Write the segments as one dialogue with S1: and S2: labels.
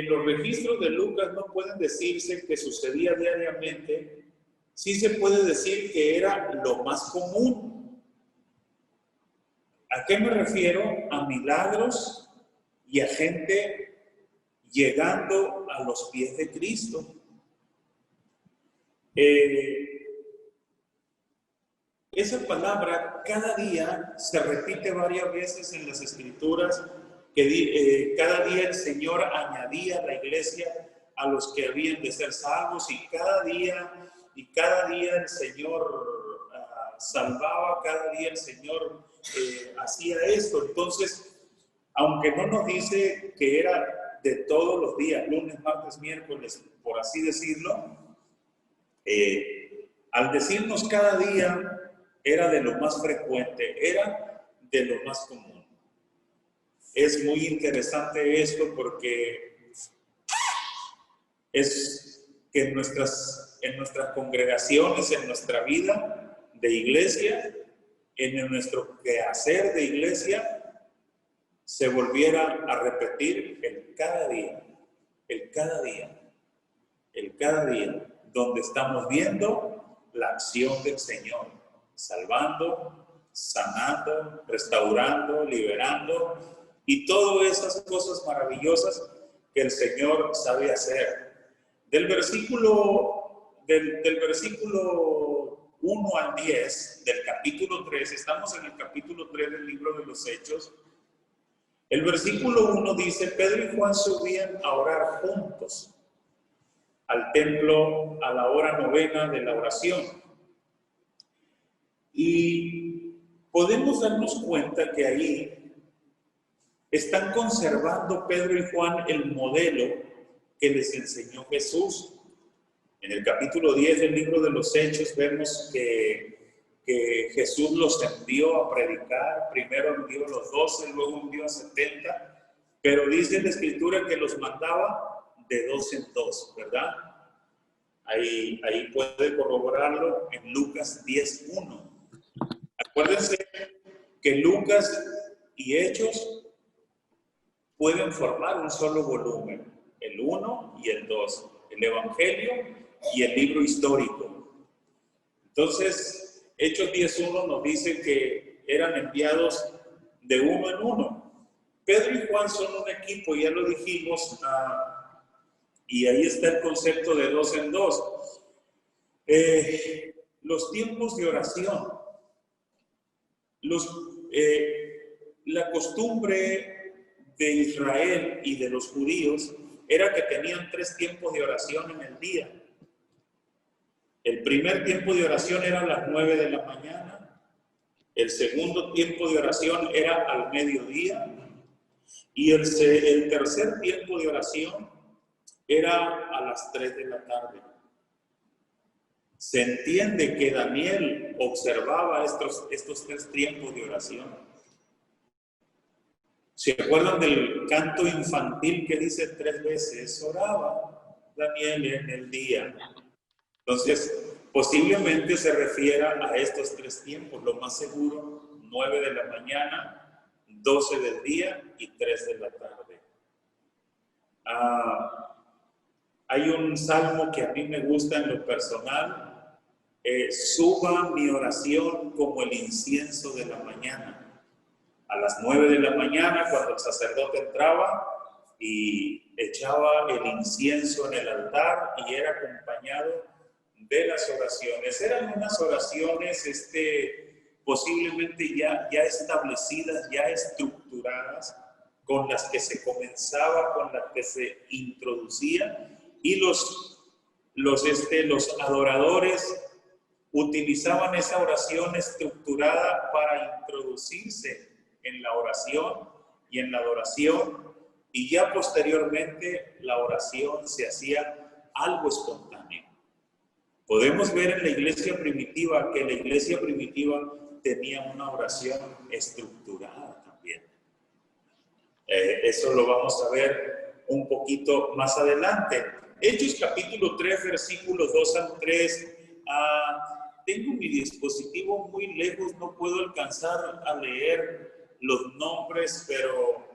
S1: los registros de Lucas no pueden decirse que sucedía diariamente, sí se puede decir que era lo más común. ¿A qué me refiero? A milagros y a gente llegando a los pies de Cristo. Esa palabra cada día se repite varias veces en las Escrituras, que cada día el Señor añadía a la iglesia a los que habían de ser salvos, y cada día el Señor salvaba, cada día el Señor hacía esto. Entonces, aunque no nos dice que era de todos los días, lunes, martes, miércoles, por así decirlo, al decirnos cada día, era de lo más frecuente, era de lo más común. Es muy interesante esto porque es que en nuestras congregaciones, en nuestra vida de iglesia, en nuestro quehacer de iglesia, se volviera a repetir el cada día, el cada día, el cada día, donde estamos viendo la acción del Señor, salvando, sanando, restaurando, liberando, y todas esas cosas maravillosas que el Señor sabe hacer. Del versículo 1 al 10 del capítulo 3, estamos en el capítulo 3 del libro de los Hechos. El versículo 1 dice: Pedro y Juan subían a orar juntos al templo a la hora novena de la oración. Y podemos darnos cuenta que ahí están conservando Pedro y Juan el modelo que les enseñó Jesús. En el capítulo 10 del libro de los Hechos vemos que Jesús los envió a predicar. Primero envió a los 12, luego envió a 70, pero dice la Escritura que los mandaba de 2 en 2, ¿verdad? Ahí puede corroborarlo en Lucas 10:1. Acuérdense que Lucas y Hechos pueden formar un solo volumen, el 1 y el 2, el Evangelio y el libro histórico. Entonces, Hechos 10:1 nos dice que eran enviados de uno en uno. Pedro y Juan son un equipo, ya lo dijimos, y ahí está el concepto de 2 en 2. Los tiempos de oración. La costumbre de Israel y de los judíos era que tenían 3 tiempos de oración en el día. El primer tiempo de oración era a las 9 de la mañana, el segundo tiempo de oración era al mediodía, y el tercer tiempo de oración era a las 3 de la tarde. Se entiende que Daniel observaba estos 3 tiempos de oración. ¿Se acuerdan del canto infantil que dice 3 veces oraba Daniel en el día? Entonces, posiblemente se refiera a estos 3 tiempos, lo más seguro, 9 de la mañana, 12 del día y 3 de la tarde. Hay un salmo que a mí me gusta en lo personal: suba mi oración como el incienso de la mañana. A las 9 de la mañana, cuando el sacerdote entraba y echaba el incienso en el altar, y era acompañado de las oraciones. Eran unas oraciones posiblemente ya establecidas, ya estructuradas, con las que se comenzaba, con las que se introducía, y los adoradores utilizaban esa oración estructurada para introducirse en la oración y en la adoración, y ya posteriormente la oración se hacía algo espontáneo. Podemos ver en la iglesia primitiva que la iglesia primitiva tenía una oración estructurada también. Eso lo vamos a ver un poquito más adelante. Hechos capítulo 3, versículos 2 al 3. Tengo mi dispositivo muy lejos, no puedo alcanzar a leer los nombres, pero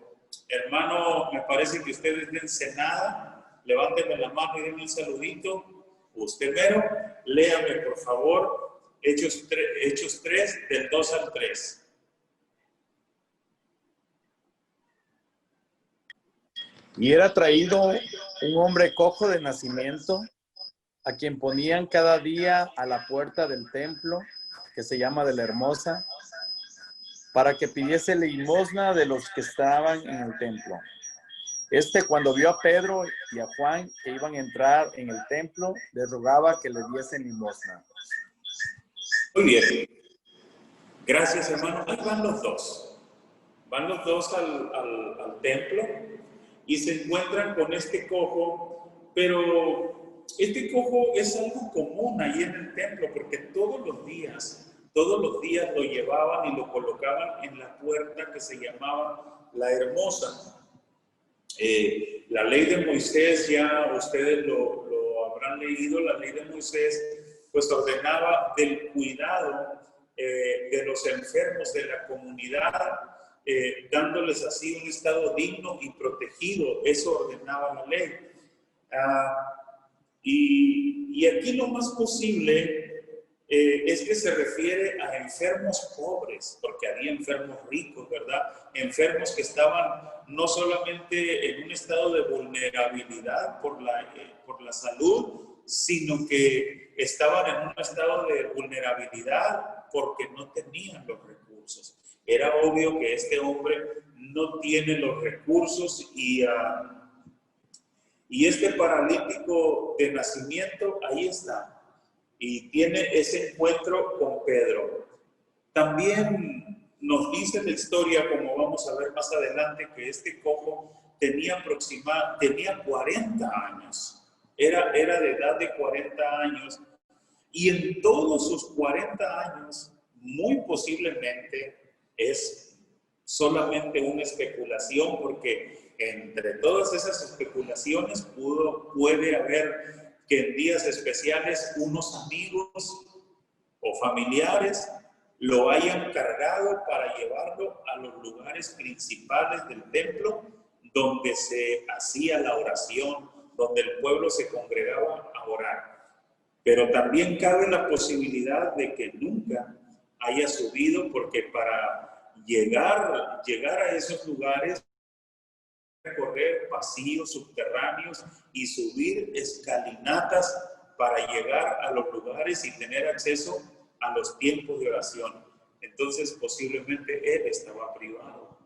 S1: Hermano, me parece que usted es de Ensenada. Levánteme la mano y denme un saludito. Usted mero, léame por favor Hechos 3 del 2 al 3.
S2: Y era traído un hombre cojo de nacimiento, a quien ponían cada día a la puerta del templo, que se llama de la Hermosa, para que pidiese limosna de los que estaban en el templo. Cuando vio a Pedro y a Juan que iban a entrar en el templo, les rogaba que le diesen limosna.
S1: Muy bien. Gracias, hermano. Ahí van los dos. Van los dos al templo y se encuentran con este cojo, pero este cojo es algo común ahí en el templo, porque todos los días lo llevaban y lo colocaban en la puerta que se llamaba la Hermosa. La ley de Moisés, ya ustedes lo habrán leído, la ley de Moisés pues ordenaba del cuidado de los enfermos de la comunidad, dándoles así un estado digno y protegido. Eso ordenaba la ley. Y aquí lo más posible es que se refiere a enfermos pobres, porque había enfermos ricos, ¿verdad? Enfermos que estaban no solamente en un estado de vulnerabilidad por la salud, sino que estaban en un estado de vulnerabilidad porque no tenían los recursos. Era obvio que este hombre no tiene los recursos y este paralítico de nacimiento ahí está. Y tiene ese encuentro con Pedro. También nos dice la historia, como vamos a ver más adelante, que este cojo tenía 40 años. Era de edad de 40 años. Y en todos sus 40 años, muy posiblemente es solamente una especulación, porque entre todas esas especulaciones puede haber que en días especiales unos amigos o familiares lo hayan cargado para llevarlo a los lugares principales del templo donde se hacía la oración, donde el pueblo se congregaba a orar. Pero también cabe la posibilidad de que nunca haya subido, porque para llegar a esos lugares, recorrer pasillos subterráneos y subir escalinatas para llegar a los lugares y tener acceso a los tiempos de oración. Entonces posiblemente él estaba privado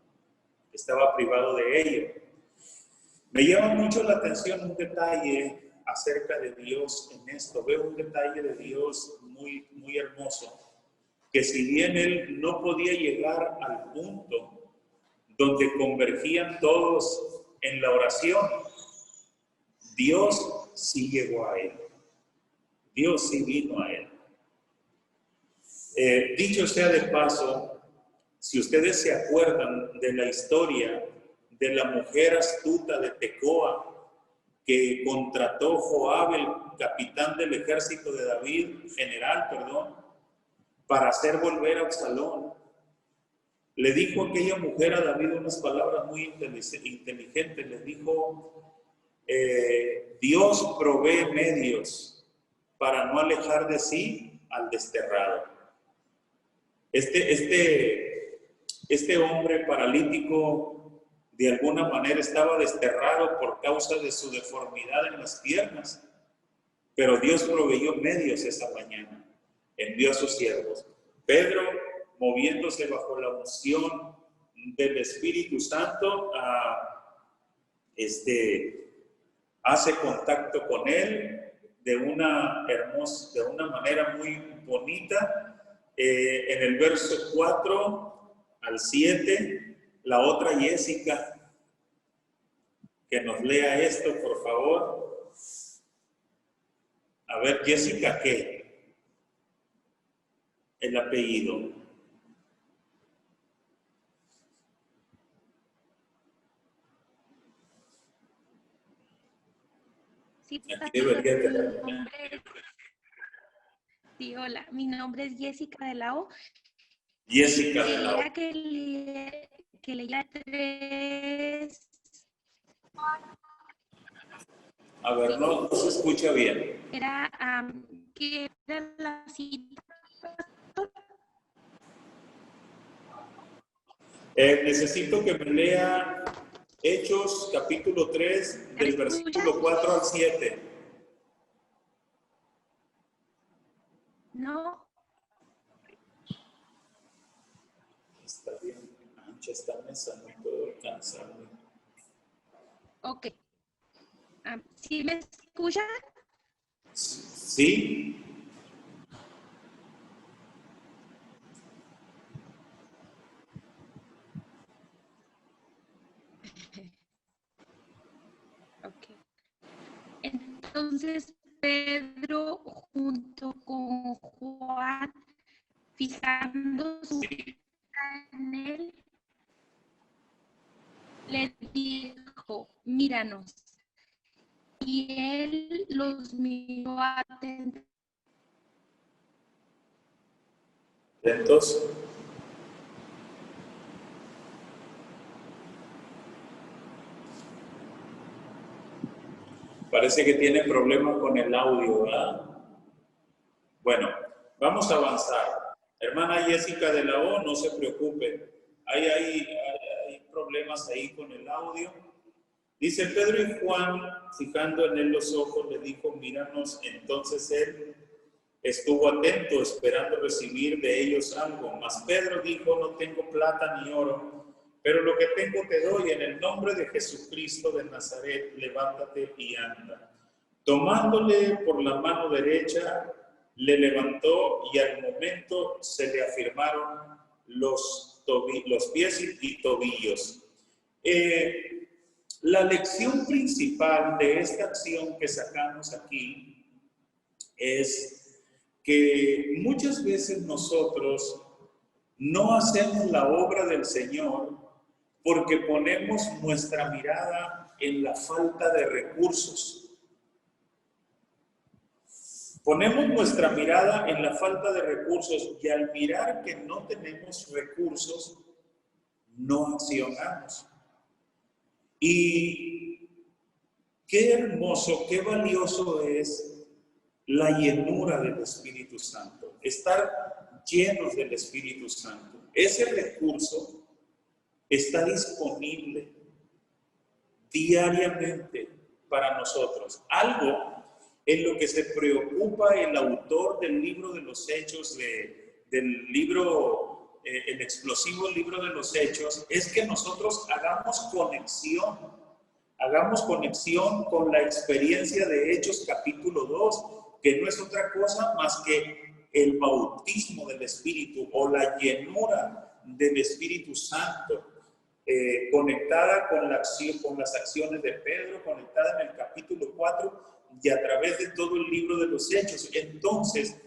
S1: de ello. Me llama mucho la atención un detalle acerca de Dios en esto. Veo un detalle de Dios muy, muy hermoso, que si bien él no podía llegar al punto donde convergían todos en la oración, Dios sí llegó a él. Dios sí vino a él. Dicho sea de paso, si ustedes se acuerdan de la historia de la mujer astuta de Tecoa que contrató Joab, el capitán del ejército de David, para hacer volver a Absalón, le dijo aquella mujer a David unas palabras muy inteligentes. Le dijo, Dios provee medios para no alejar de sí al desterrado. Este hombre paralítico de alguna manera estaba desterrado por causa de su deformidad en las piernas, pero Dios proveyó medios esa mañana. Envió a sus siervos. Pedro, moviéndose bajo la unción del Espíritu Santo, hace contacto con él de una manera muy bonita. En el verso 4 al 7, la otra Jessica, que nos lea esto, por favor. A ver, Jessica, ¿qué? El apellido.
S3: Sí,
S1: Aquí debería tener.
S3: Sí, hola, mi nombre es Jessica de la O.
S1: Jessica de la O.
S3: Que leía 3
S1: A ver, no se escucha bien.
S3: Era, ¿qué era la cita, pastor?
S1: Necesito que me lea Hechos capítulo 3 del versículo 4 al 7.
S3: No,
S1: Está bien ancha esta mesa, no puedo alcanzarme.
S3: ok. ¿Sí me escuchan?
S1: ¿Sí?
S3: Ok. Entonces, Pedro junto con Juan, fijando su vista en él, le dijo, míranos. Y él los miró atentamente.
S1: Entonces, parece que tiene problemas con el audio, ¿verdad? Bueno, vamos a avanzar. Hermana Jessica de la O, no se preocupe. Hay problemas ahí con el audio. Dice Pedro y Juan, fijando en él los ojos, le dijo, míranos. Entonces él estuvo atento, esperando recibir de ellos algo. Mas Pedro dijo, no tengo plata ni oro, pero lo que tengo te doy. En el nombre de Jesucristo de Nazaret, levántate y anda. Tomándole por la mano derecha, le levantó y al momento se le afirmaron los pies y tobillos. La lección principal de esta acción que sacamos aquí es que muchas veces nosotros no hacemos la obra del Señor porque ponemos nuestra mirada en la falta de recursos. Ponemos nuestra mirada en la falta de recursos y al mirar que no tenemos recursos, no accionamos. Y qué hermoso, qué valioso es la llenura del Espíritu Santo, estar llenos del Espíritu Santo. Ese recurso está disponible diariamente para nosotros. Algo en lo que se preocupa el autor del libro de los Hechos, del libro, el explosivo libro de los Hechos, es que nosotros hagamos conexión con la experiencia de Hechos capítulo 2, que no es otra cosa más que el bautismo del Espíritu o la llenura del Espíritu Santo, conectada con la acción, con las acciones de Pedro, conectada en el capítulo 4 y a través de todo el libro de los Hechos. Entonces,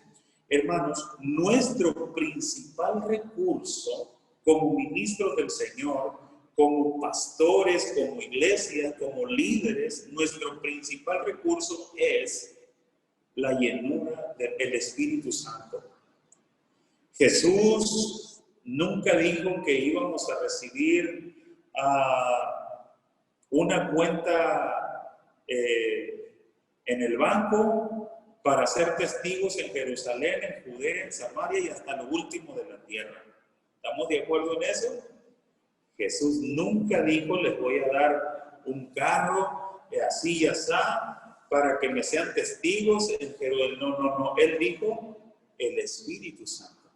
S1: hermanos, nuestro principal recurso como ministros del Señor, como pastores, como iglesias, como líderes, nuestro principal recurso es la llenura del Espíritu Santo. Jesús nunca dijo que íbamos a recibir una cuenta en el banco para ser testigos en Jerusalén, en Judea, en Samaria y hasta lo último de la tierra. ¿Estamos de acuerdo en eso? Jesús nunca dijo, les voy a dar un carro así y así para que me sean testigos en Jerusalén. No. Él dijo el Espíritu Santo.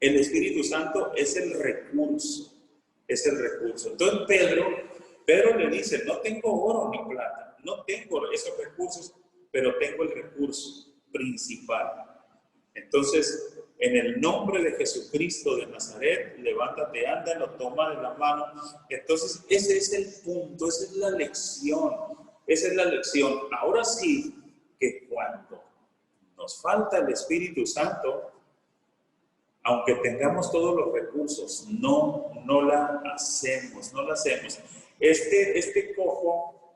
S1: El Espíritu Santo es el recurso. Es el recurso. Entonces Pedro le dice, no tengo oro ni plata, no tengo esos recursos, pero tengo el recurso principal. Entonces, en el nombre de Jesucristo de Nazaret, levántate, anda, lo toma de la mano. Entonces, ese es el punto, esa es la lección. Esa es la lección. Ahora sí, que cuando nos falta el Espíritu Santo, aunque tengamos todos los recursos, no la hacemos. Este cojo,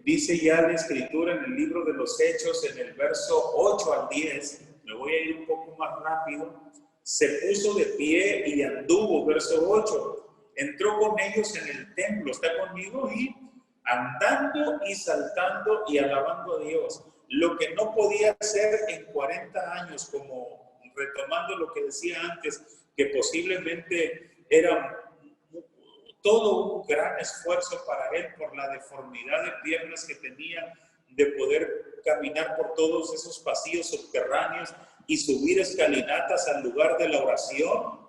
S1: dice ya la Escritura en el libro de los Hechos, en el verso 8 al 10, me voy a ir un poco más rápido, se puso de pie y anduvo, verso 8. entró con ellos en el templo, está conmigo, y andando y saltando y alabando a Dios. Lo que no podía hacer en 40 años, como retomando lo que decía antes, que posiblemente era todo un gran esfuerzo para él por la deformidad de piernas que tenía, de poder caminar por todos esos pasillos subterráneos y subir escalinatas al lugar de la oración.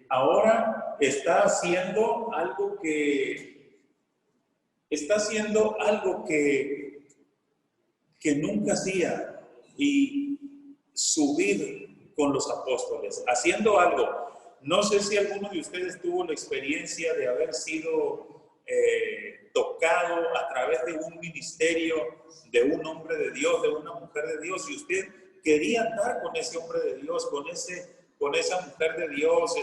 S1: Ahora está haciendo algo que nunca hacía, y subir con los apóstoles, haciendo algo. No sé si alguno de ustedes tuvo la experiencia de haber sido tocado a través de un ministerio, de un hombre de Dios, de una mujer de Dios, y usted quería andar con ese hombre de Dios, con esa mujer de Dios,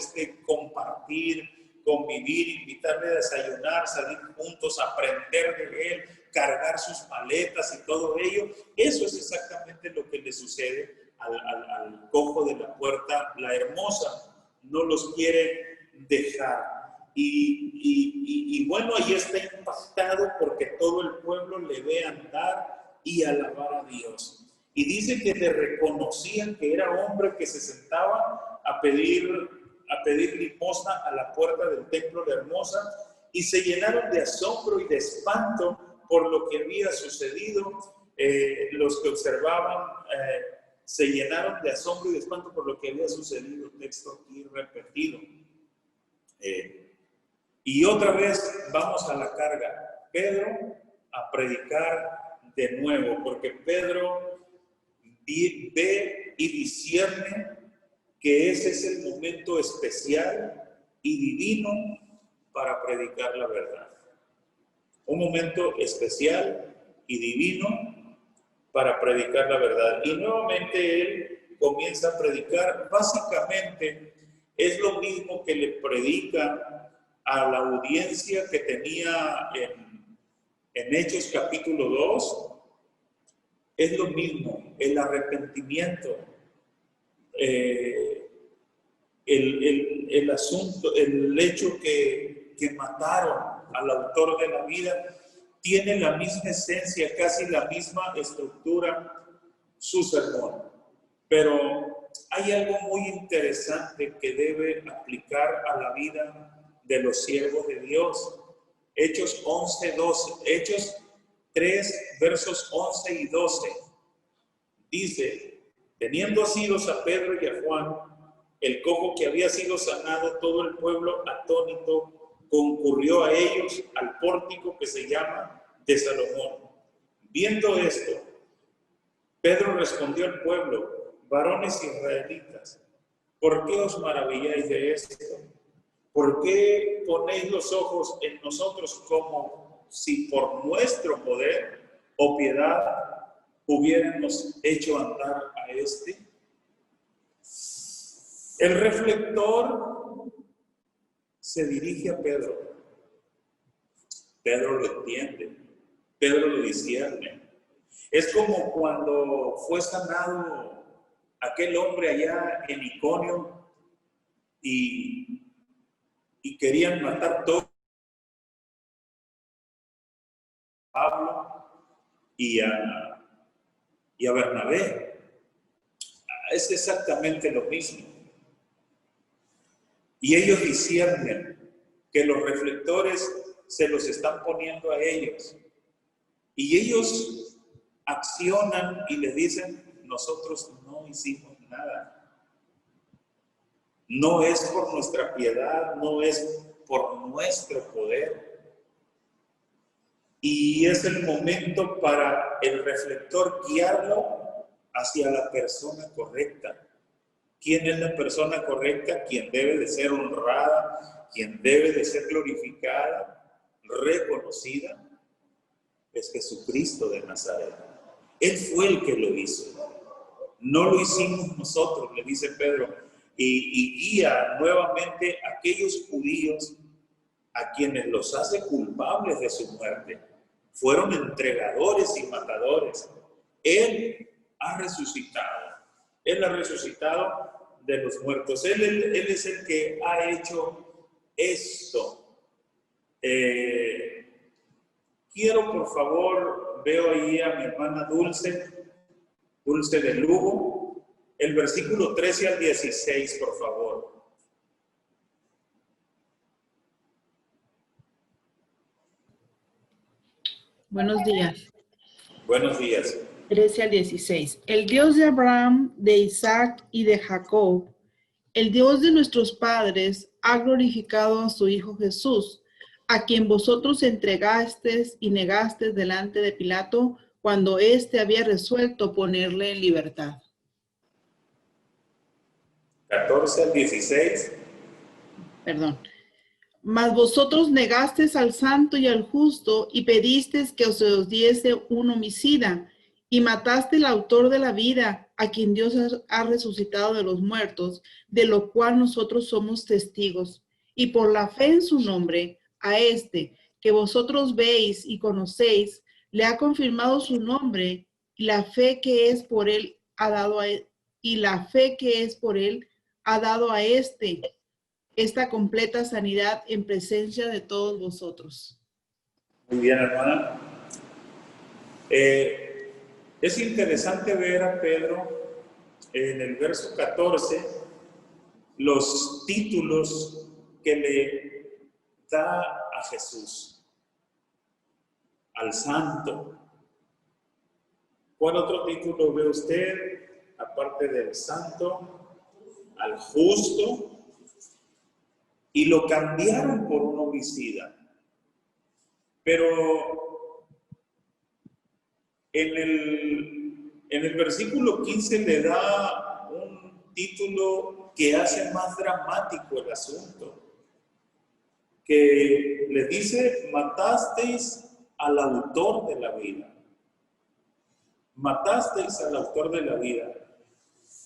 S1: compartir, convivir, invitarle a desayunar, salir juntos, aprender de él, cargar sus maletas y todo ello. Eso es exactamente lo que le sucede al cojo de la puerta, la hermosa. No los quiere dejar. Y bueno, ahí está impactado porque todo el pueblo le ve andar y alabar a Dios. Y dice que le reconocían que era hombre que se sentaba a pedir limosna a la puerta del templo de Hermosa, y se llenaron de asombro y de espanto por lo que había sucedido. Los que observaban se llenaron de asombro y de espanto por lo que había sucedido. Texto aquí repetido. Y otra vez vamos a la carga. Pedro a predicar de nuevo, porque Pedro ve y discierne que ese es el momento especial y divino para predicar la verdad. Un momento especial y divino para predicar la verdad. Y nuevamente él comienza a predicar. Básicamente es lo mismo que le predica a la audiencia que tenía en Hechos capítulo 2. Es lo mismo, el arrepentimiento, el asunto, el hecho que mataron al autor de la vida, tiene la misma esencia, casi la misma estructura, su sermón. Pero hay algo muy interesante que debe aplicar a la vida de los siervos de Dios. Hechos 3, versos 11 y 12. Dice: teniendo asidos a Pedro y a Juan, el cojo que había sido sanado, todo el pueblo atónito concurrió a ellos al pórtico que se llama de Salomón. Viendo esto, Pedro respondió al pueblo: varones israelitas, ¿por qué os maravilláis de esto? ¿Por qué ponéis los ojos en nosotros como si por nuestro poder o piedad hubiéramos hecho andar a este? El reflector se dirige a Pedro. Pedro lo entiende. Pedro lo discierne. Es como cuando fue sanado aquel hombre allá en Iconio y querían matar todo a Pablo y a Bernabé. Es exactamente lo mismo. Y ellos disciernen que los reflectores se los están poniendo a ellos. Y ellos accionan y les dicen: nosotros no hicimos nada. No es por nuestra piedad, no es por nuestro poder. Y es el momento para el reflector guiarlo hacia la persona correcta. ¿Quién es la persona correcta? Quien debe de ser honrada, quien debe de ser glorificada, reconocida, es Jesucristo de Nazaret. Él fue el que lo hizo. No lo hicimos nosotros, le dice Pedro, y guía nuevamente a aquellos judíos a quienes los hace culpables de su muerte. Fueron entregadores y matadores. Él ha resucitado. Él ha resucitado de los muertos. Él es el que ha hecho esto. Quiero, por favor, veo ahí a mi hermana Dulce de Lugo, el versículo 13 al 16, por favor.
S4: Buenos días.
S1: Buenos días.
S4: 13 al 16. El Dios de Abraham, de Isaac y de Jacob, el Dios de nuestros padres, ha glorificado a su Hijo Jesús, a quien vosotros entregasteis y negasteis delante de Pilato cuando éste había resuelto ponerle en libertad.
S1: 14 al 16.
S4: Perdón. Mas vosotros negasteis al santo y al justo y pedisteis que os diese un homicida y mataste al autor de la vida, a quien Dios ha resucitado de los muertos, de lo cual nosotros somos testigos. Y por la fe en su nombre, a este que vosotros veis y conocéis, le ha confirmado su nombre, y la fe que es por él ha dado a este esta completa sanidad en presencia de todos vosotros.
S1: Muy bien, hermana. Es interesante ver a Pedro en el verso 14, los títulos que le da a Jesús, al santo. ¿Cuál otro título ve usted, aparte del santo? Al justo. Y lo cambiaron por un homicida. Pero en el versículo 15 le da un título que hace más dramático el asunto. Que le dice, matasteis al autor de la vida. Matasteis al autor de la vida.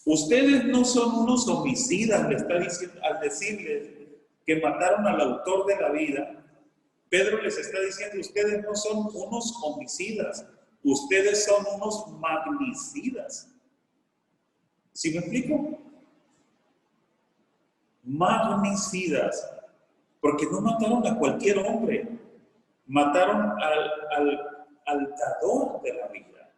S1: Ustedes no son unos homicidas, le está diciendo, al decirles que mataron al autor de la vida. Pedro les está diciendo, ustedes no son unos homicidas, ustedes son unos magnicidas. ¿Sí me explico? Magnicidas, porque no mataron a cualquier hombre, mataron al dador de la vida.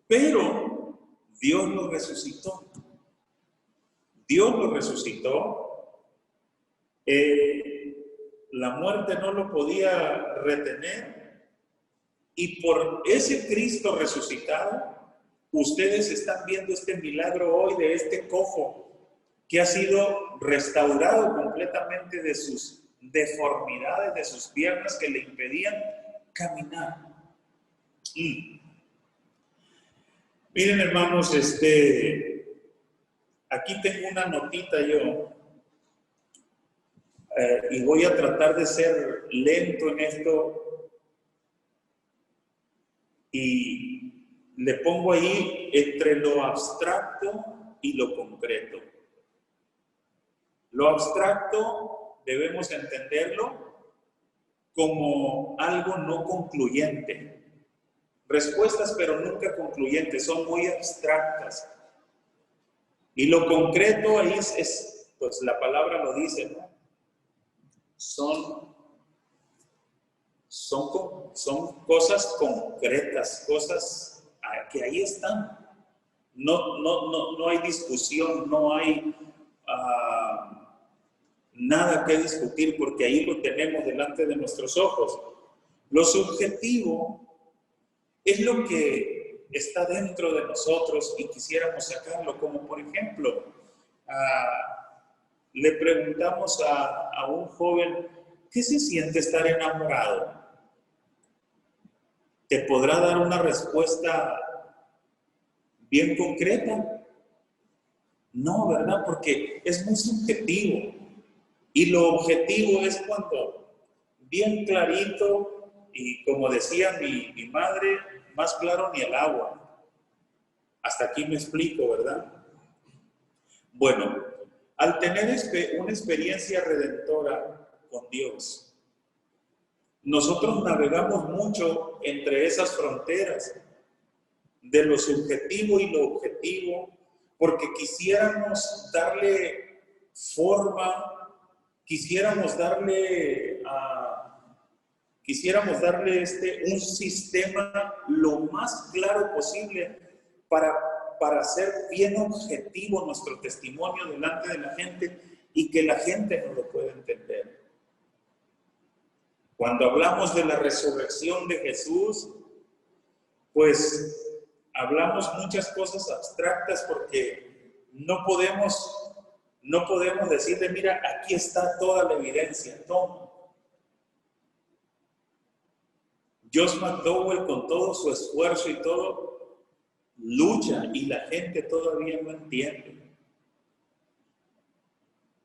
S1: Pero Dios lo resucitó. Dios lo resucitó. La muerte no lo podía retener. Y por ese Cristo resucitado, ustedes están viendo este milagro hoy de este cojo que ha sido restaurado completamente de sus deformidades, de sus piernas que le impedían caminar. Miren, hermanos, aquí tengo una notita yo, y voy a tratar de ser lento en esto, y le pongo ahí entre lo abstracto y lo concreto. Lo abstracto debemos entenderlo como algo no concluyente. Respuestas, pero nunca concluyentes, son muy abstractas. Y lo concreto ahí es, pues la palabra lo dice, ¿no? Son cosas concretas, cosas que ahí están. No hay discusión, no hay nada que discutir, porque ahí lo tenemos delante de nuestros ojos. Lo subjetivo es lo que está dentro de nosotros y quisiéramos sacarlo, como por ejemplo, le preguntamos a un joven, ¿qué se siente estar enamorado? ¿Te podrá dar una respuesta bien concreta? No, ¿verdad? Porque es muy subjetivo. Y lo objetivo es cuando bien clarito, y como decía mi madre, más claro ni el agua. Hasta aquí me explico, ¿verdad? Bueno, al tener una experiencia redentora con Dios, nosotros navegamos mucho entre esas fronteras de lo subjetivo y lo objetivo, porque quisiéramos darle forma, quisiéramos darle un sistema lo más claro posible para hacer bien objetivo nuestro testimonio delante de la gente y que la gente no lo pueda entender. Cuando hablamos de la resurrección de Jesús, pues hablamos muchas cosas abstractas porque no podemos decirle, mira, aquí está toda la evidencia. No. Josh McDowell, con todo su esfuerzo y todo, lucha y la gente todavía no entiende.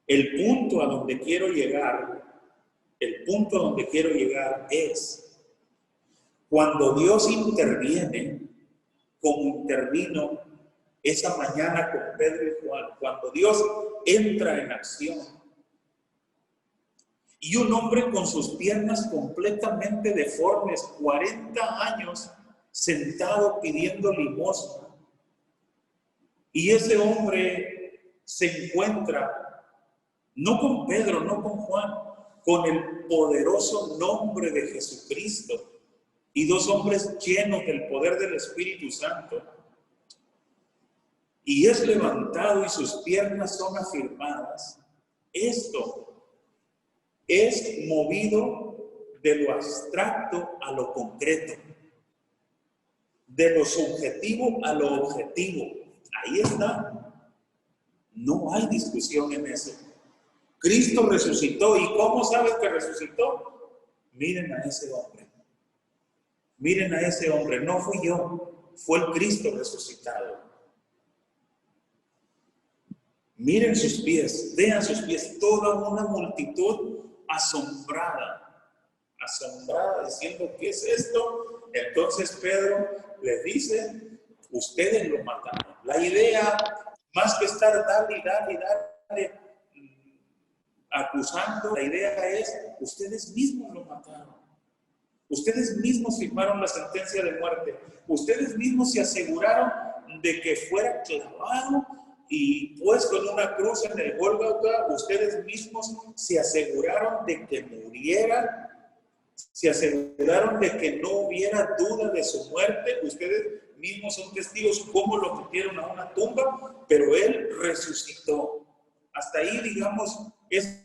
S1: El punto a donde quiero llegar es cuando Dios interviene, como intervino esa mañana con Pedro y Juan, cuando Dios entra en acción. Y un hombre con sus piernas completamente deformes, 40 años sentado pidiendo limosna. Y ese hombre se encuentra, no con Pedro, no con Juan, con el poderoso nombre de Jesucristo. Y dos hombres llenos del poder del Espíritu Santo. Y es levantado y sus piernas son afirmadas. Esto es movido de lo abstracto a lo concreto, de lo subjetivo a lo objetivo. Ahí está. No hay discusión en eso. Cristo resucitó. ¿Y cómo sabes que resucitó? Miren a ese hombre. Miren a ese hombre. No fui yo, fue el Cristo resucitado. Miren sus pies, vean sus pies, toda una multitud asombrada, diciendo, ¿qué es esto? Entonces Pedro les dice, ustedes lo mataron. La idea, más que estar dale, acusando, la idea es, ustedes mismos lo mataron. Ustedes mismos firmaron la sentencia de muerte. Ustedes mismos se aseguraron de que fuera clavado y puesto en una cruz en el Gólgota. Ustedes mismos se aseguraron de que muriera, se aseguraron de que no hubiera duda de su muerte. Ustedes mismos son testigos cómo lo metieron a una tumba, pero él resucitó. Hasta ahí, digamos, es.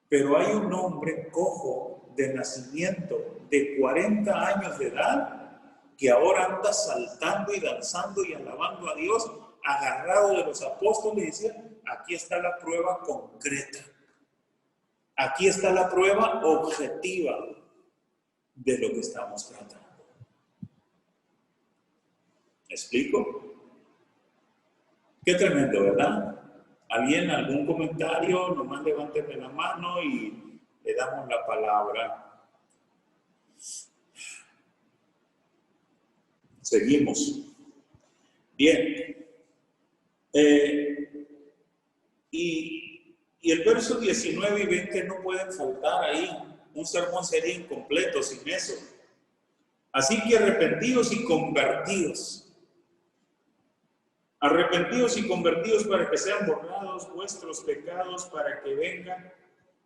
S1: Pero hay un hombre cojo de nacimiento, de 40 años de edad, que ahora anda saltando y danzando y alabando a Dios, agarrado de los apóstoles, y decía, aquí está la prueba concreta. Aquí está la prueba objetiva de lo que estamos tratando. ¿Me explico? Qué tremendo, ¿verdad? ¿Alguien, algún comentario? Nomás levánteme la mano y le damos la palabra. Seguimos. Bien. Y el verso 19 y 20 no pueden faltar ahí. Un sermón sería incompleto sin eso. Así que arrepentidos y convertidos. Arrepentidos y convertidos para que sean borrados vuestros pecados, para que vengan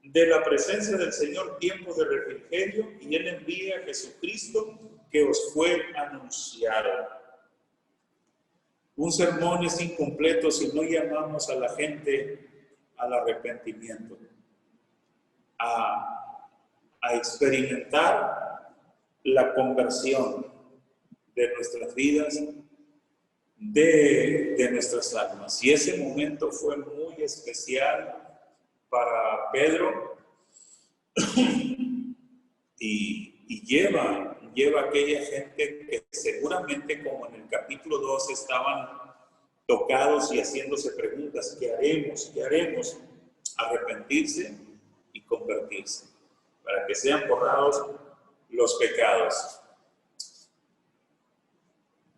S1: de la presencia del Señor tiempos de refrigerio, y Él envía a Jesucristo que os fue anunciado. Un sermón es incompleto si no llamamos a la gente al arrepentimiento, a experimentar la conversión de nuestras vidas, de nuestras almas. Y ese momento fue muy especial para Pedro y lleva a aquella gente que seguramente, como en el capítulo 2, estaban tocados y haciéndose preguntas: ¿qué haremos? ¿Qué haremos? Arrepentirse y convertirse para que sean borrados los pecados.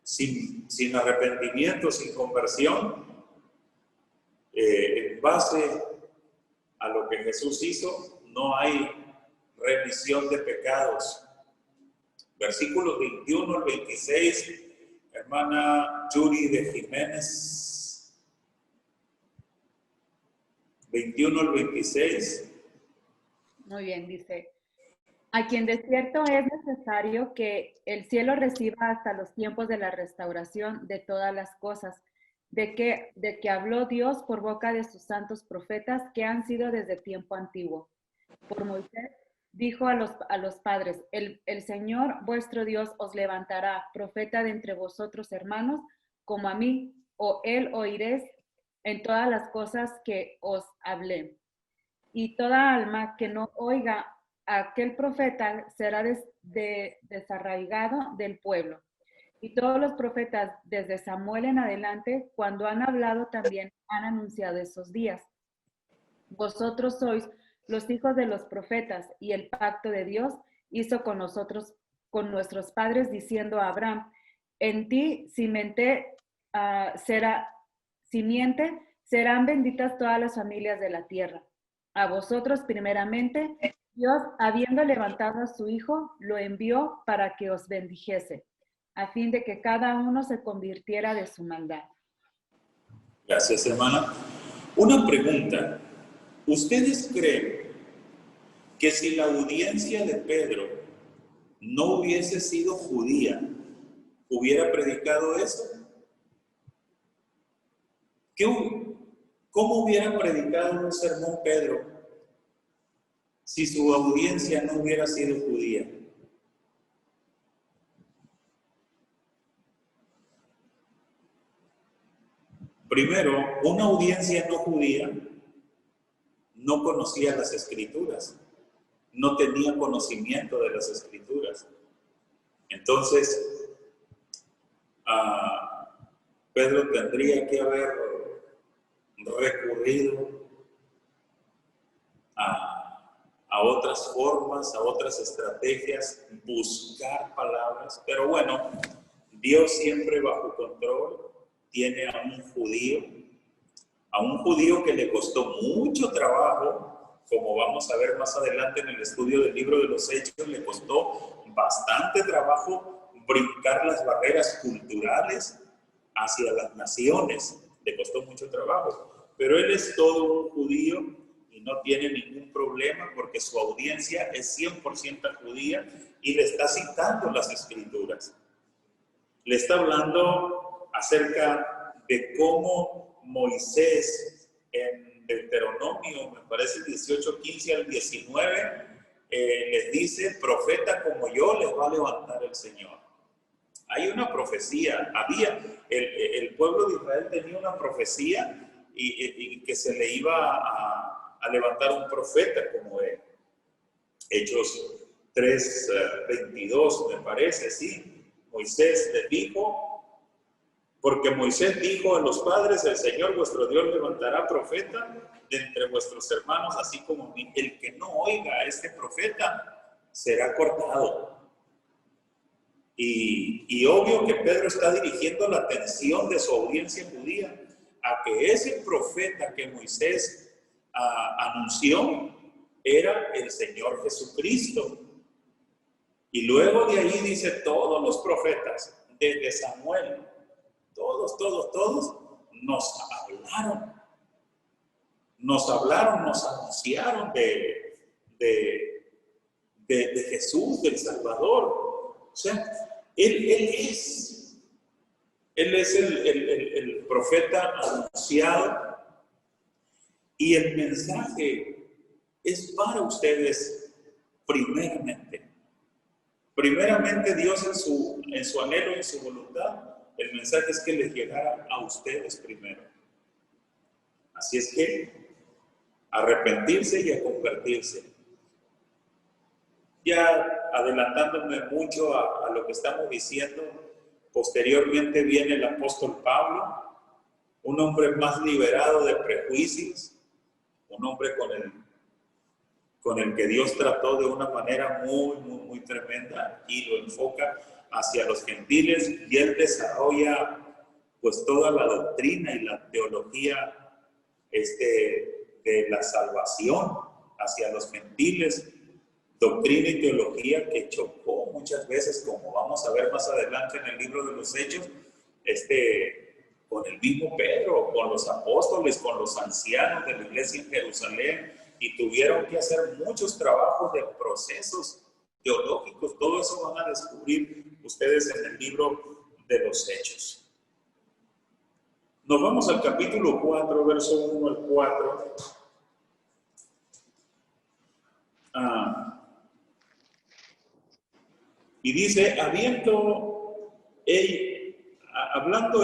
S1: Sin arrepentimiento, sin conversión, en base a lo que Jesús hizo, no hay remisión de pecados. Versículos 21 al 26, hermana Yuri de Jiménez. 21 al 26.
S5: Muy bien, dice, a quien de cierto es necesario que el cielo reciba hasta los tiempos de la restauración de todas las cosas, de que habló Dios por boca de sus santos profetas que han sido desde tiempo antiguo. Por Moisés dijo a los padres, el Señor vuestro Dios os levantará profeta de entre vosotros hermanos, como a mí, o él oiréis en todas las cosas que os hablé. Y toda alma que no oiga a aquel profeta será desarraigado del pueblo. Y todos los profetas, desde Samuel en adelante, cuando han hablado también han anunciado esos días. Vosotros sois los hijos de los profetas, y el pacto de Dios hizo con nosotros, con nuestros padres, diciendo a Abraham, en ti simiente serán benditas todas las familias de la tierra. A vosotros primeramente, Dios, habiendo levantado a su Hijo, lo envió para que os bendijese, a fin de que cada uno se convirtiera de su maldad.
S1: Gracias, hermana. Una pregunta. ¿Ustedes creen que si la audiencia de Pedro no hubiese sido judía, hubiera predicado eso? ¿Cómo hubiera predicado un sermón Pedro si su audiencia no hubiera sido judía? Primero, una audiencia no judía no conocía las Escrituras, no tenía conocimiento de las Escrituras. Entonces, Pedro tendría que haber recurrido a otras formas, a otras estrategias, buscar palabras, pero bueno, Dios siempre bajo control tiene a un judío que le costó mucho trabajo, como vamos a ver más adelante en el estudio del libro de los Hechos, le costó bastante trabajo brincar las barreras culturales hacia las naciones, le costó mucho trabajo, pero él es todo un judío y no tiene ningún problema porque su audiencia es 100% judía y le está citando las Escrituras. Le está hablando acerca de cómo Moisés en Deuteronomio, me parece 18, 15 al 19, les dice, profeta como yo les va a levantar el Señor. Hay una profecía, el pueblo de Israel tenía una profecía y que se le iba a levantar un profeta como él. Hechos 3, 22 me parece, sí. Moisés les dijo, porque Moisés dijo a los padres, el Señor vuestro Dios levantará profeta de entre vuestros hermanos, así como a mí. El que no oiga a este profeta será cortado. Y obvio que Pedro está dirigiendo la atención de su audiencia judía a que ese profeta que Moisés anunció era el Señor Jesucristo. Y luego de ahí dice, todos los profetas, desde Samuel, todos nos anunciaron de Jesús, del Salvador. O sea, Él es el profeta anunciado y el mensaje es para ustedes primeramente. Primeramente Dios en su anhelo, en su voluntad, el mensaje es que les llegara a ustedes primero. Así es que arrepentirse y a convertirse. Ya adelantándome mucho a lo que estamos diciendo, posteriormente viene el apóstol Pablo, un hombre más liberado de prejuicios, un hombre con el que Dios trató de una manera muy tremenda y lo enfoca hacia los gentiles y él desarrolla pues toda la doctrina y la teología de la salvación hacia los gentiles, doctrina y teología que chocó muchas veces, como vamos a ver más adelante en el libro de los Hechos, con el mismo Pedro, con los apóstoles, con los ancianos de la iglesia en Jerusalén, y tuvieron que hacer muchos trabajos de procesos teológicos. Todo eso van a descubrir ustedes en el libro de los Hechos. Nos vamos al capítulo 4, verso 1 al 4. Y dice, hablando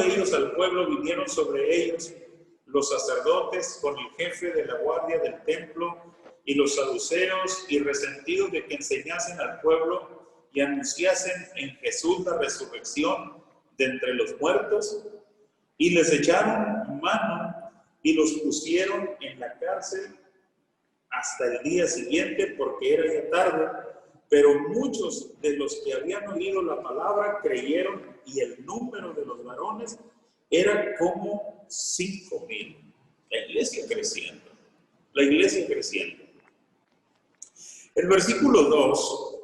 S1: ellos al pueblo, vinieron sobre ellos los sacerdotes con el jefe de la guardia del templo y los saduceos, y resentidos de que enseñasen al pueblo y anunciasen en Jesús la resurrección de entre los muertos, y les echaron mano y los pusieron en la cárcel hasta el día siguiente, porque era ya tarde. Pero muchos de los que habían oído la palabra creyeron, y el número de los varones era como 5,000. La iglesia creciendo. La iglesia creciendo. El versículo 2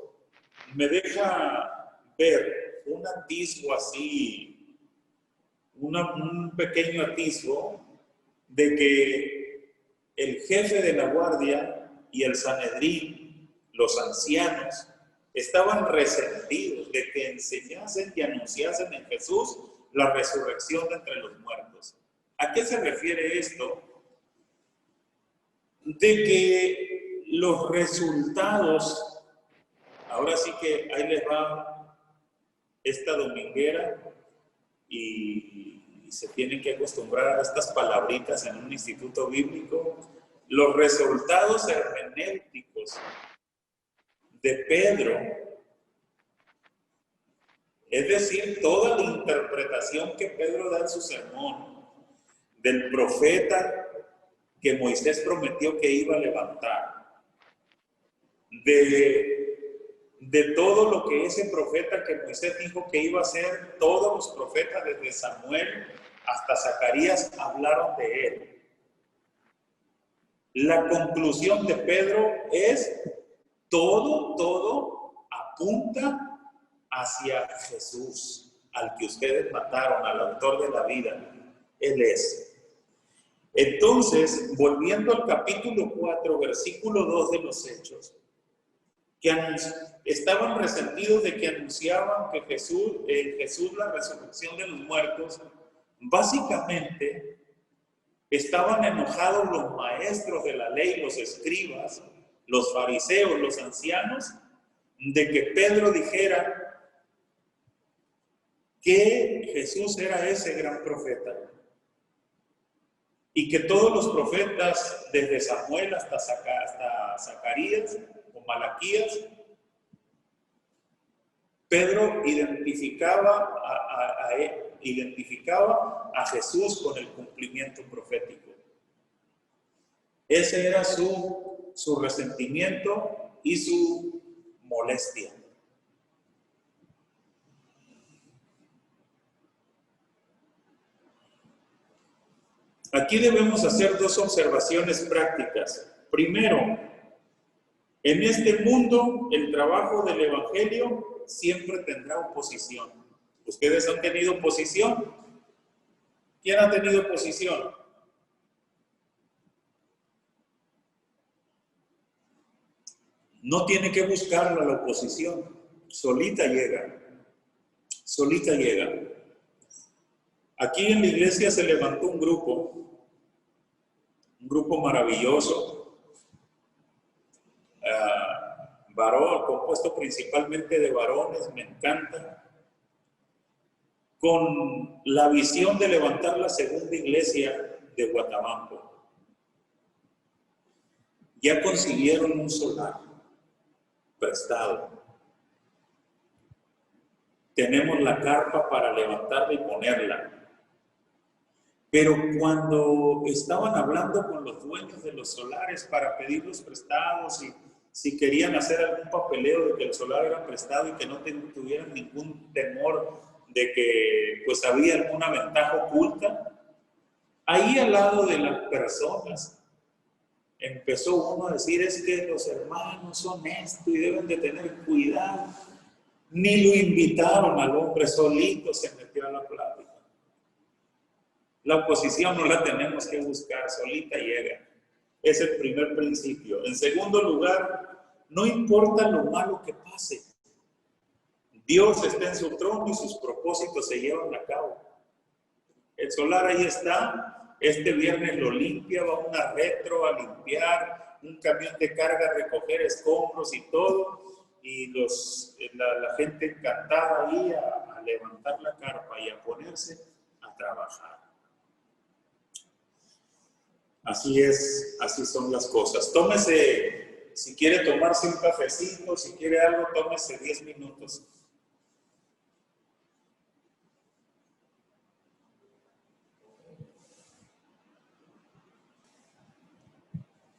S1: me deja ver un atisbo así, un pequeño atisbo de que el jefe de la guardia y el Sanedrín, los ancianos, estaban resentidos de que enseñasen y anunciasen en Jesús la resurrección de entre los muertos. ¿A qué se refiere esto? De que los resultados, ahora sí que ahí les va esta dominguera, y se tienen que acostumbrar a estas palabritas en un instituto bíblico. Los resultados hermenéuticos de Pedro, es decir, toda la interpretación que Pedro da en su sermón del profeta que Moisés prometió que iba a levantar, de todo lo que ese profeta que Moisés dijo que iba a ser, todos los profetas desde Samuel hasta Zacarías hablaron de él. La conclusión de Pedro es todo apunta hacia Jesús, al que ustedes mataron, al autor de la vida. Él es. Entonces, volviendo al capítulo 4, versículo 2 de los Hechos, que estaban resentidos de que anunciaban que Jesús la resurrección de los muertos, básicamente estaban enojados los maestros de la ley, los escribas, los fariseos, los ancianos, de que Pedro dijera que Jesús era ese gran profeta, y que todos los profetas, desde Samuel hasta Zacarías o Malaquías, Pedro identificaba a Jesús con el cumplimiento profético. Ese era su resentimiento y su molestia. Aquí debemos hacer dos observaciones prácticas. Primero, en este mundo el trabajo del evangelio siempre tendrá oposición. ¿Ustedes han tenido oposición? ¿Quién ha tenido oposición? No tiene que buscarla la oposición, solita llega, solita llega. Aquí en la iglesia se levantó un grupo maravilloso, varón, compuesto principalmente de varones, me encanta, con la visión de levantar la segunda iglesia de Guatabampo. Ya consiguieron un solar prestado. Tenemos la carpa para levantarla y ponerla. Pero cuando estaban hablando con los dueños de los solares para pedirlos prestados, y si querían hacer algún papeleo de que el solar era prestado y que no tuvieran ningún temor de que pues había alguna ventaja oculta, ahí al lado de las personas empezó uno a decir, es que los hermanos son esto y deben de tener cuidado. Ni lo invitaron al hombre, solito se metió a la plática. La oposición no la tenemos que buscar, solita llega. Es el primer principio. En segundo lugar, no importa lo malo que pase. Dios está en su trono y sus propósitos se llevan a cabo. El solar ahí está. Este viernes lo limpia, va una retro a limpiar, un camión de carga a recoger escombros y todo. Y la gente encantada ahí a levantar la carpa y a ponerse a trabajar. Así es, así son las cosas. Tómese, si quiere tomarse un cafecito, si quiere algo, tómese 10 minutos.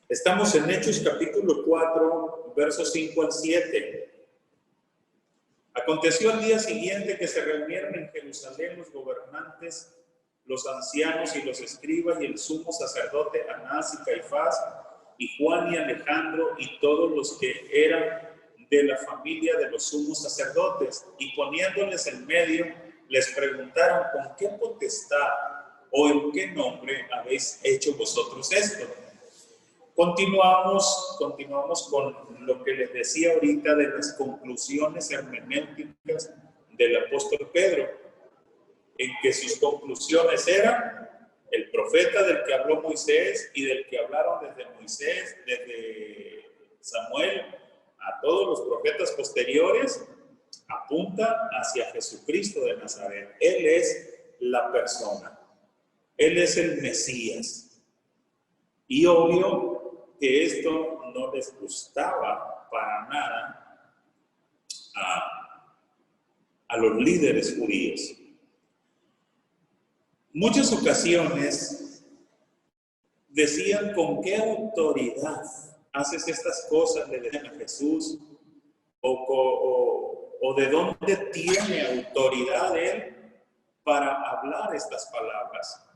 S1: Estamos en Hechos capítulo 4, versos 5 al 7. Aconteció al día siguiente que se reunieron en Jerusalén los gobernantes, los ancianos y los escribas y el sumo sacerdote Anás y Caifás y Juan y Alejandro y todos los que eran de la familia de los sumos sacerdotes, y poniéndoles en medio les preguntaron: ¿con qué potestad o en qué nombre habéis hecho vosotros esto? Continuamos con lo que les decía ahorita de las conclusiones hermenéuticas del apóstol Pedro, en que sus conclusiones eran el profeta del que habló Moisés y del que hablaron desde Moisés, desde Samuel, a todos los profetas posteriores, apunta hacia Jesucristo de Nazaret. Él es la persona, Él es el Mesías. Y obvio que esto no les gustaba para nada a los líderes judíos. Muchas ocasiones decían: ¿con qué autoridad haces estas cosas? Le decían a Jesús, o de dónde tiene autoridad Él para hablar estas palabras.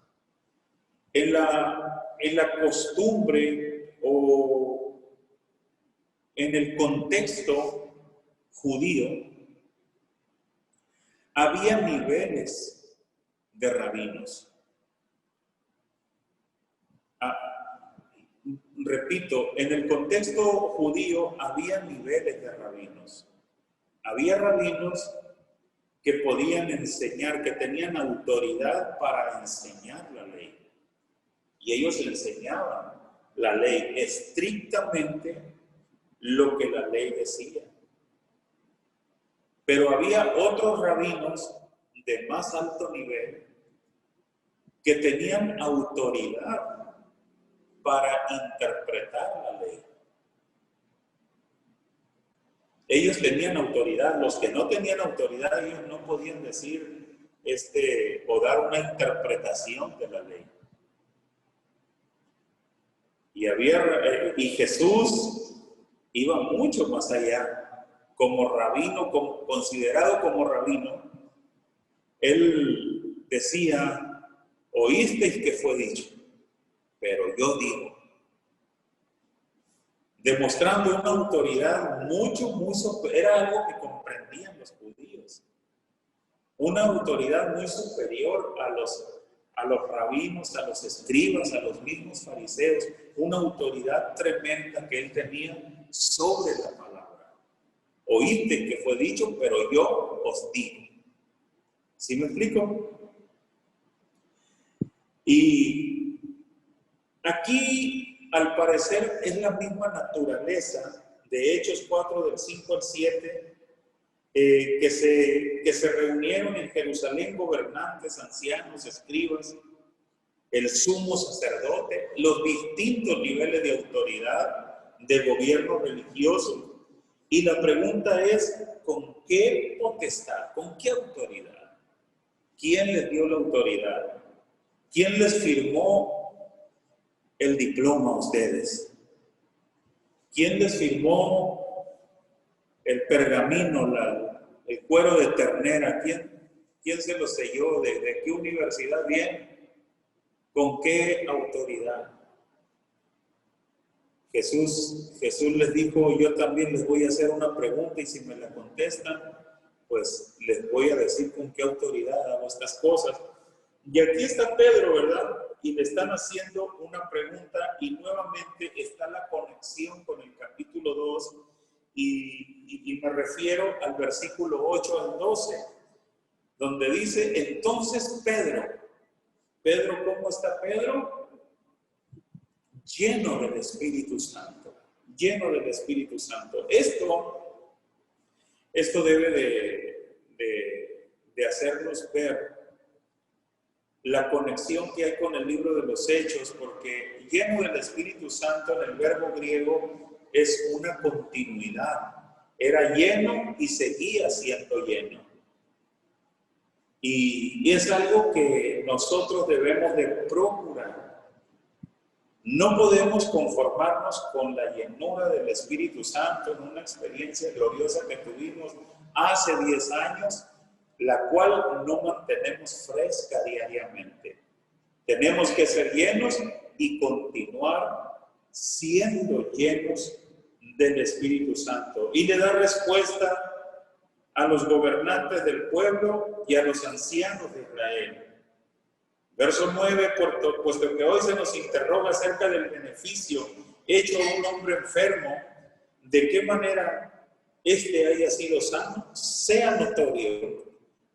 S1: En la costumbre o en el contexto judío había niveles de rabinos. Repito, en el contexto judío había niveles de rabinos. Había rabinos que podían enseñar, que tenían autoridad para enseñar la ley. Y ellos enseñaban la ley, estrictamente lo que la ley decía. Pero había otros rabinos de más alto nivel que tenían autoridad para interpretar la ley. Ellos tenían autoridad. Los que no tenían autoridad, ellos no podían decir o dar una interpretación de la ley. Y Jesús iba mucho más allá. Como rabino, considerado como rabino, él decía: oísteis que fue dicho, pero yo digo. Demostrando una autoridad muy superior, era algo que comprendían los judíos. Una autoridad muy superior a los rabinos, a los escribas, a los mismos fariseos. Una autoridad tremenda que él tenía sobre la palabra. Oíste que fue dicho, pero yo os digo. ¿Sí me explico? Y aquí, al parecer, es la misma naturaleza de Hechos 4, del 5 al 7, que se reunieron en Jerusalén gobernantes, ancianos, escribas, el sumo sacerdote, los distintos niveles de autoridad, de gobierno religioso. Y la pregunta es: ¿con qué potestad? ¿Con qué autoridad? ¿Quién les dio la autoridad? ¿Quién les firmó el diploma a ustedes? ¿Quién les firmó el pergamino, el cuero de ternera? ¿Quién se lo selló? ¿De qué universidad viene? ¿Con qué autoridad? Jesús les dijo, yo también les voy a hacer una pregunta y si me la contestan, pues les voy a decir con qué autoridad hago estas cosas. Y aquí está Pedro, ¿verdad? Y le están haciendo una pregunta y nuevamente está la conexión con el capítulo 2 y me refiero al versículo 8 al 12, donde dice, entonces Pedro, ¿cómo está Pedro? Lleno del Espíritu Santo, lleno del Espíritu Santo. Esto debe de hacernos ver la conexión que hay con el libro de los Hechos, porque lleno del Espíritu Santo en el verbo griego es una continuidad. Era lleno y seguía siendo lleno. Y es algo que nosotros debemos de procurar. No podemos conformarnos con la llenura del Espíritu Santo en una experiencia gloriosa que tuvimos hace 10 años, la cual no mantenemos fresca diariamente. Tenemos que ser llenos y continuar siendo llenos del Espíritu Santo. Y le da respuesta a los gobernantes del pueblo y a los ancianos de Israel. Verso 9, puesto que hoy se nos interroga acerca del beneficio hecho a un hombre enfermo, de qué manera éste haya sido sano, sea notorio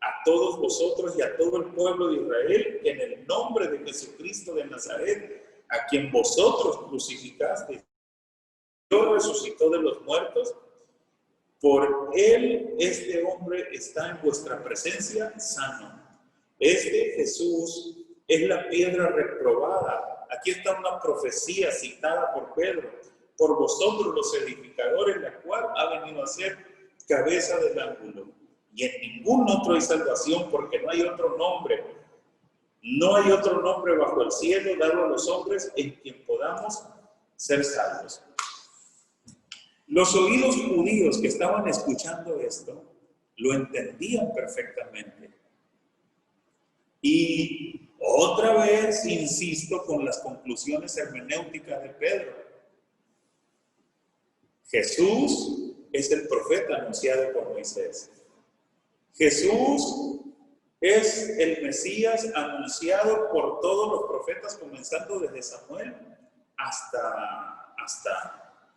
S1: a todos vosotros y a todo el pueblo de Israel, que en el nombre de Jesucristo de Nazaret, a quien vosotros crucificasteis, Dios resucitó de los muertos, por él este hombre está en vuestra presencia sano. Este Jesús es la piedra reprobada. Aquí está una profecía citada por Pedro, por vosotros los edificadores, la cual ha venido a ser cabeza del ángulo. Y en ningún otro hay salvación, porque no hay otro nombre bajo el cielo dado a los hombres en quien podamos ser salvos. Los oídos judíos que estaban escuchando esto lo entendían perfectamente. Y otra vez insisto con las conclusiones hermenéuticas de Pedro. Jesús es el profeta anunciado por Moisés. Jesús es el Mesías anunciado por todos los profetas, comenzando desde Samuel hasta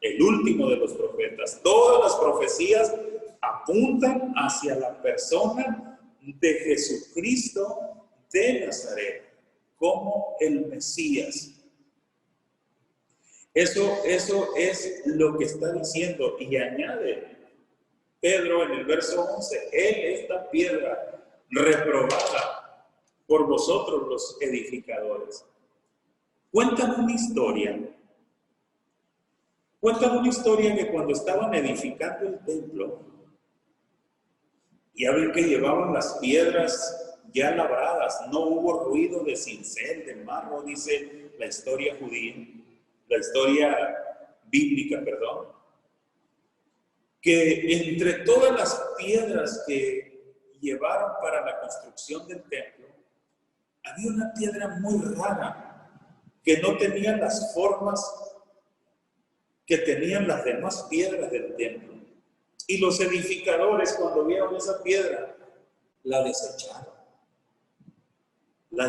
S1: el último de los profetas. Todas las profecías apuntan hacia la persona de Jesucristo de Nazaret como el Mesías. Eso es lo que está diciendo, y añade Pedro en el verso 11, él, esta piedra reprobada por vosotros los edificadores. Cuentan una historia que cuando estaban edificando el templo, ya ven que llevaban las piedras ya labradas, no hubo ruido de cincel, de marro, dice la historia judía, la historia bíblica, perdón, que entre todas las piedras que llevaron para la construcción del templo, había una piedra muy rara que no tenía las formas que tenían las demás piedras del templo. Y los edificadores, cuando vieron esa piedra, la desecharon. La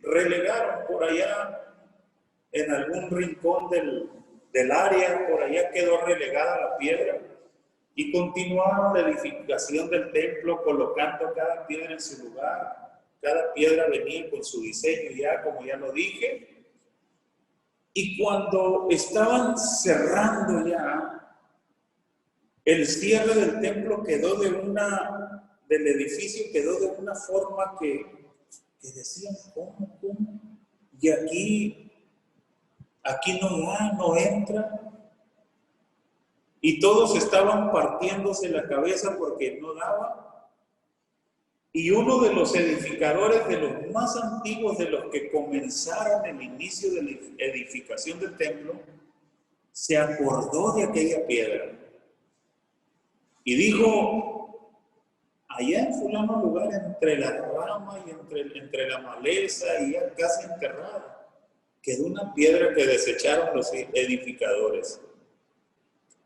S1: relegaron por allá en algún rincón del área, por allá quedó relegada la piedra, y continuaron la edificación del templo colocando cada piedra en su lugar. Cada piedra venía con su diseño ya, como ya lo dije. Y cuando estaban cerrando ya, el cierre del templo del edificio quedó de una forma que decían, ¿cómo? Y aquí no entra. Y todos estaban partiéndose la cabeza porque no daba. Y uno de los edificadores, de los más antiguos, de los que comenzaron el inicio de la edificación del templo, se acordó de aquella piedra y dijo, allá en fulano lugar, entre la rama y entre la maleza y ya casi enterrada, quedó una piedra que desecharon los edificadores.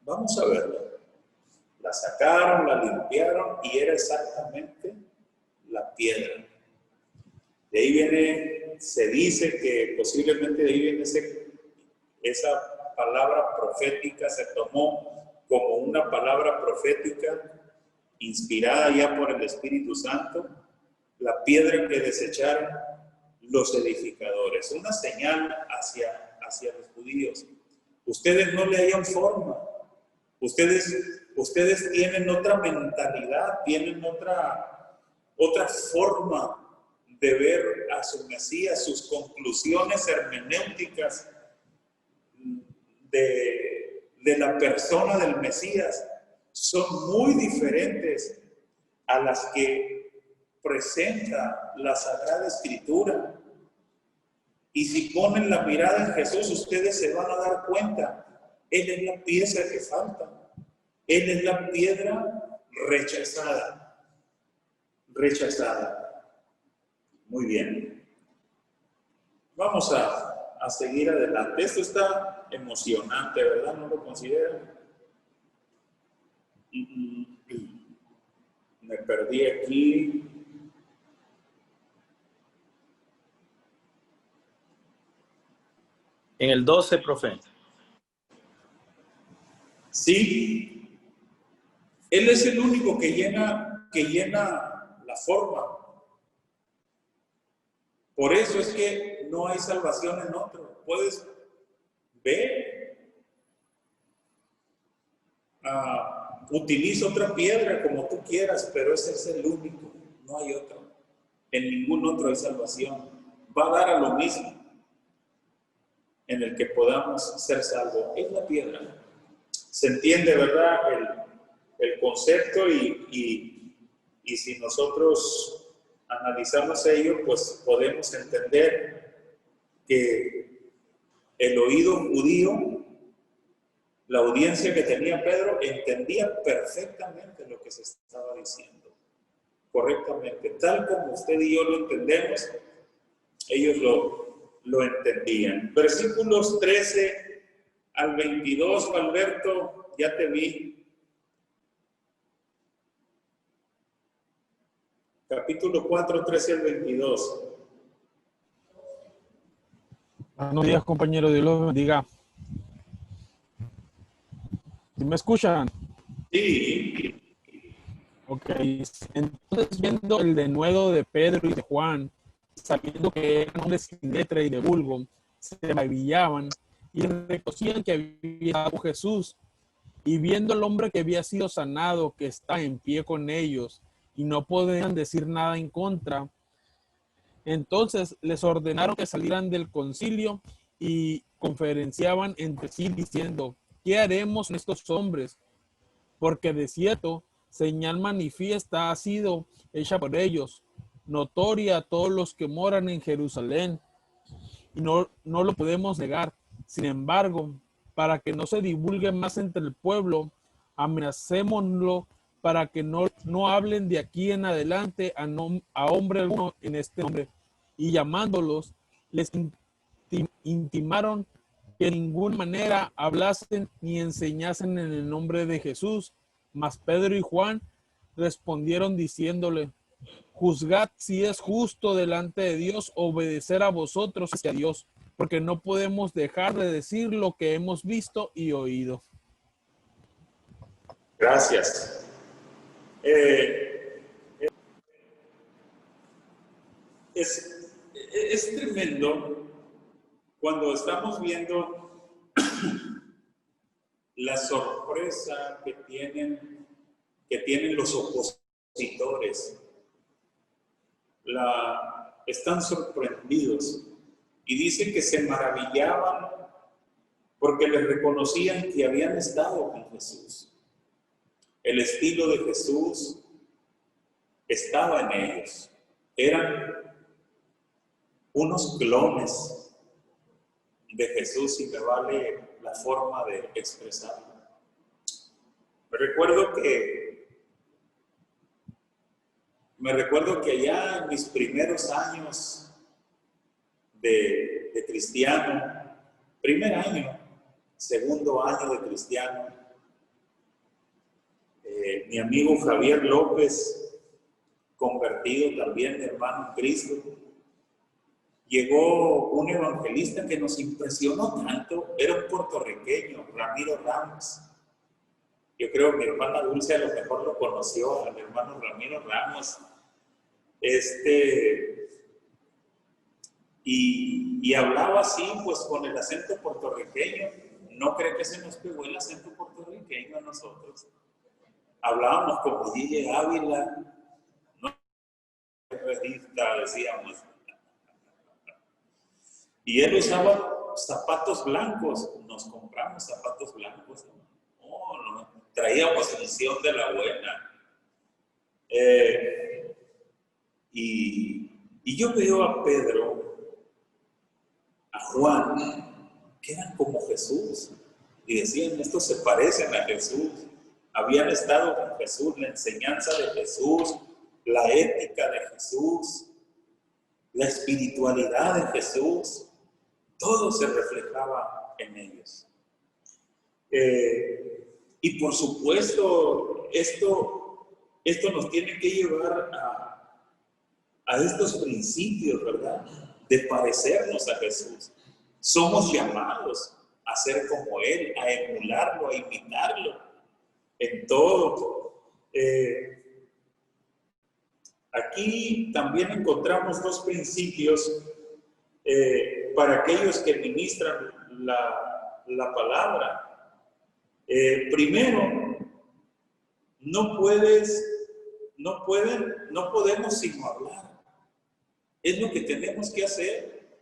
S1: Vamos a verla. La sacaron, la limpiaron y era exactamente la piedra. De ahí viene, se dice que posiblemente de ahí viene esa palabra profética, se tomó como una palabra profética inspirada ya por el Espíritu Santo, la piedra que desecharon los edificadores, una señal hacia los judíos. Ustedes no le hallan forma, ustedes tienen otra mentalidad, tienen otra forma de ver a su Mesías, sus conclusiones hermenéuticas de la persona del Mesías son muy diferentes a las que presenta la Sagrada Escritura. Y si ponen la mirada en Jesús, ustedes se van a dar cuenta, Él es la pieza que falta, Él es la piedra rechazada. Muy bien. Vamos a seguir adelante. Esto está emocionante, ¿verdad? ¿No lo consideran? Me perdí aquí.
S2: En el 12, profe.
S1: Sí, Él es el único que llena la forma. Por eso es que no hay salvación en otro. Puedes ver, utiliza otra piedra como tú quieras, pero ese es el único, no hay otro. En ningún otro hay salvación. Va a dar a lo mismo en el que podamos ser salvos. Es la piedra. Se entiende, ¿verdad? El concepto y si nosotros analizamos ello, pues podemos entender que el oído judío, la audiencia que tenía Pedro, entendía perfectamente lo que se estaba diciendo, correctamente. Tal como usted y yo lo entendemos, ellos lo entendían. Versículos 13 al 22, Alberto, ya te vi. Capítulo 4, 13 al 22.
S6: Buenos días, compañero. Dios los bendiga. ¿Sí me escuchan?
S1: Sí.
S6: Ok. Entonces, viendo el denuedo de Pedro y de Juan, sabiendo que eran hombres sin letra y de vulgo, se maravillaban y reconocían que había estado Jesús. Y viendo al hombre que había sido sanado, que está en pie con ellos, y no podían decir nada en contra, entonces les ordenaron que salieran del concilio y conferenciaban entre sí diciendo: ¿qué haremos con estos hombres? Porque de cierto, señal manifiesta ha sido hecha por ellos, notoria a todos los que moran en Jerusalén, y no lo podemos negar. Sin embargo, para que no se divulgue más entre el pueblo, amenacémoslo para que no hablen de aquí en adelante a hombre alguno en este nombre. Y llamándolos, les intimaron que de ninguna manera hablasen ni enseñasen en el nombre de Jesús. Mas Pedro y Juan respondieron diciéndole: juzgad si es justo delante de Dios obedecer a vosotros y a Dios, porque no podemos dejar de decir lo que hemos visto y oído.
S1: Gracias. Es tremendo cuando estamos viendo la sorpresa que tienen los opositores. Están sorprendidos y dicen que se maravillaban porque les reconocían que habían estado con Jesús. El estilo de Jesús estaba en ellos. Eran unos clones de Jesús, y me vale la forma de expresarlo. Me recuerdo que allá en mis primeros años de de cristiano, primer año, segundo año de cristiano. Mi amigo Javier López, convertido también, hermano en Cristo. Llegó un evangelista que nos impresionó tanto, era un puertorriqueño, Ramiro Ramos. Yo creo que mi hermana Dulce a lo mejor lo conoció, al hermano Ramiro Ramos. Y hablaba así, pues con el acento puertorriqueño. No creo que se nos pegó el acento puertorriqueño a nosotros. Hablábamos como DJ Ávila, no revista, decíamos. Y él usaba zapatos blancos, nos compramos zapatos blancos. No, traíamos edición de la buena. Y yo veo a Pedro, a Juan, que eran como Jesús. Y decían, estos se parecen a Jesús. Habían estado con Jesús, la enseñanza de Jesús, la ética de Jesús, la espiritualidad de Jesús. Todo se reflejaba en ellos. Y por supuesto, esto nos tiene que llevar a estos principios, ¿verdad? De parecernos a Jesús. Somos llamados a ser como Él, a emularlo, a imitarlo en todo. Aquí también encontramos dos principios para aquellos que ministran la palabra. Primero, no podemos sino hablar. Es lo que tenemos que hacer.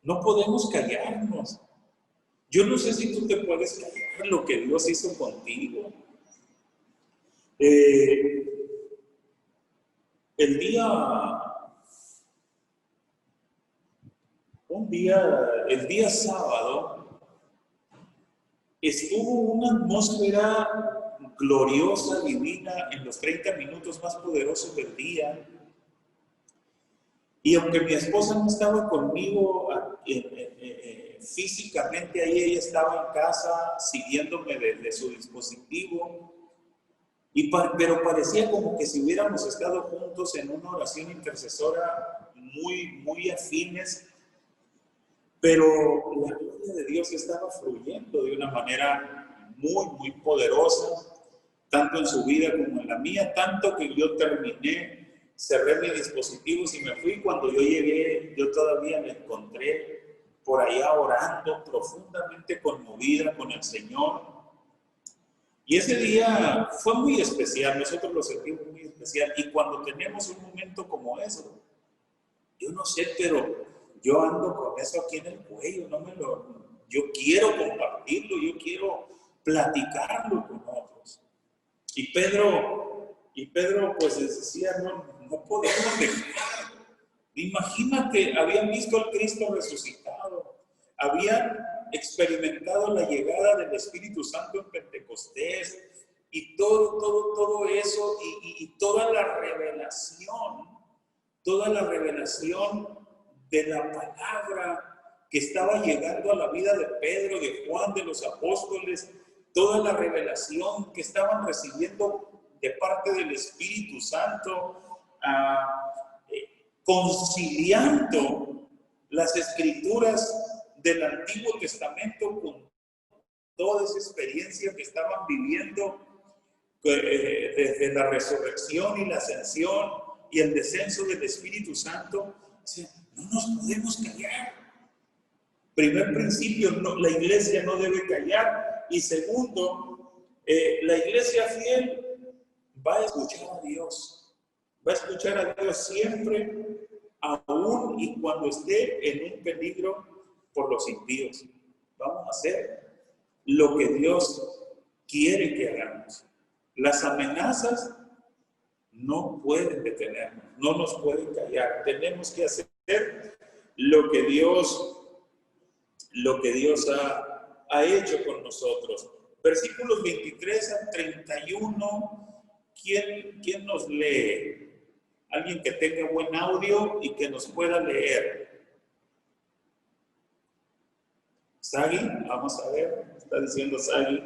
S1: No podemos callarnos. Yo no sé si tú te puedes callar lo que Dios hizo contigo. El día sábado, estuvo una atmósfera gloriosa, divina, en los 30 minutos más poderosos del día. Y aunque mi esposa no estaba conmigo físicamente ahí, ella estaba en casa siguiéndome desde su dispositivo. Pero parecía como que si hubiéramos estado juntos en una oración intercesora muy, muy afines. Pero la gloria de Dios estaba fluyendo de una manera muy, muy poderosa, tanto en su vida como en la mía, tanto que yo terminé, cerré mis dispositivos y me fui. Cuando yo llegué, yo todavía me encontré por allá orando, profundamente conmovida con el Señor. Y ese día fue muy especial, nosotros lo sentimos muy especial. Y cuando tenemos un momento como eso, yo no sé, pero yo ando con eso aquí en el cuello, yo quiero compartirlo, yo quiero platicarlo con otros. Y Pedro pues decía, no podemos dejar. Imagínate, habían visto al Cristo resucitado, habían experimentado la llegada del Espíritu Santo en Pentecostés y todo eso y toda la revelación de la palabra que estaba llegando a la vida de Pedro, de Juan, de los apóstoles, toda la revelación que estaban recibiendo de parte del Espíritu Santo, conciliando las escrituras del Antiguo Testamento con toda esa experiencia que estaban viviendo desde la resurrección y la ascensión y el descenso del Espíritu Santo. No nos podemos callar. Primer principio, la iglesia no debe callar. Y segundo, la iglesia fiel va a escuchar a Dios. Va a escuchar a Dios siempre, aún y cuando esté en un peligro por los impíos. Vamos a hacer lo que Dios quiere que hagamos. Las amenazas no pueden detenernos, no nos pueden callar. Tenemos que hacer lo que Dios ha hecho con nosotros. Versículos 23 al 31, ¿quién nos lee? Alguien que tenga buen audio y que nos pueda leer. Sagi, vamos a ver, está diciendo Sagi.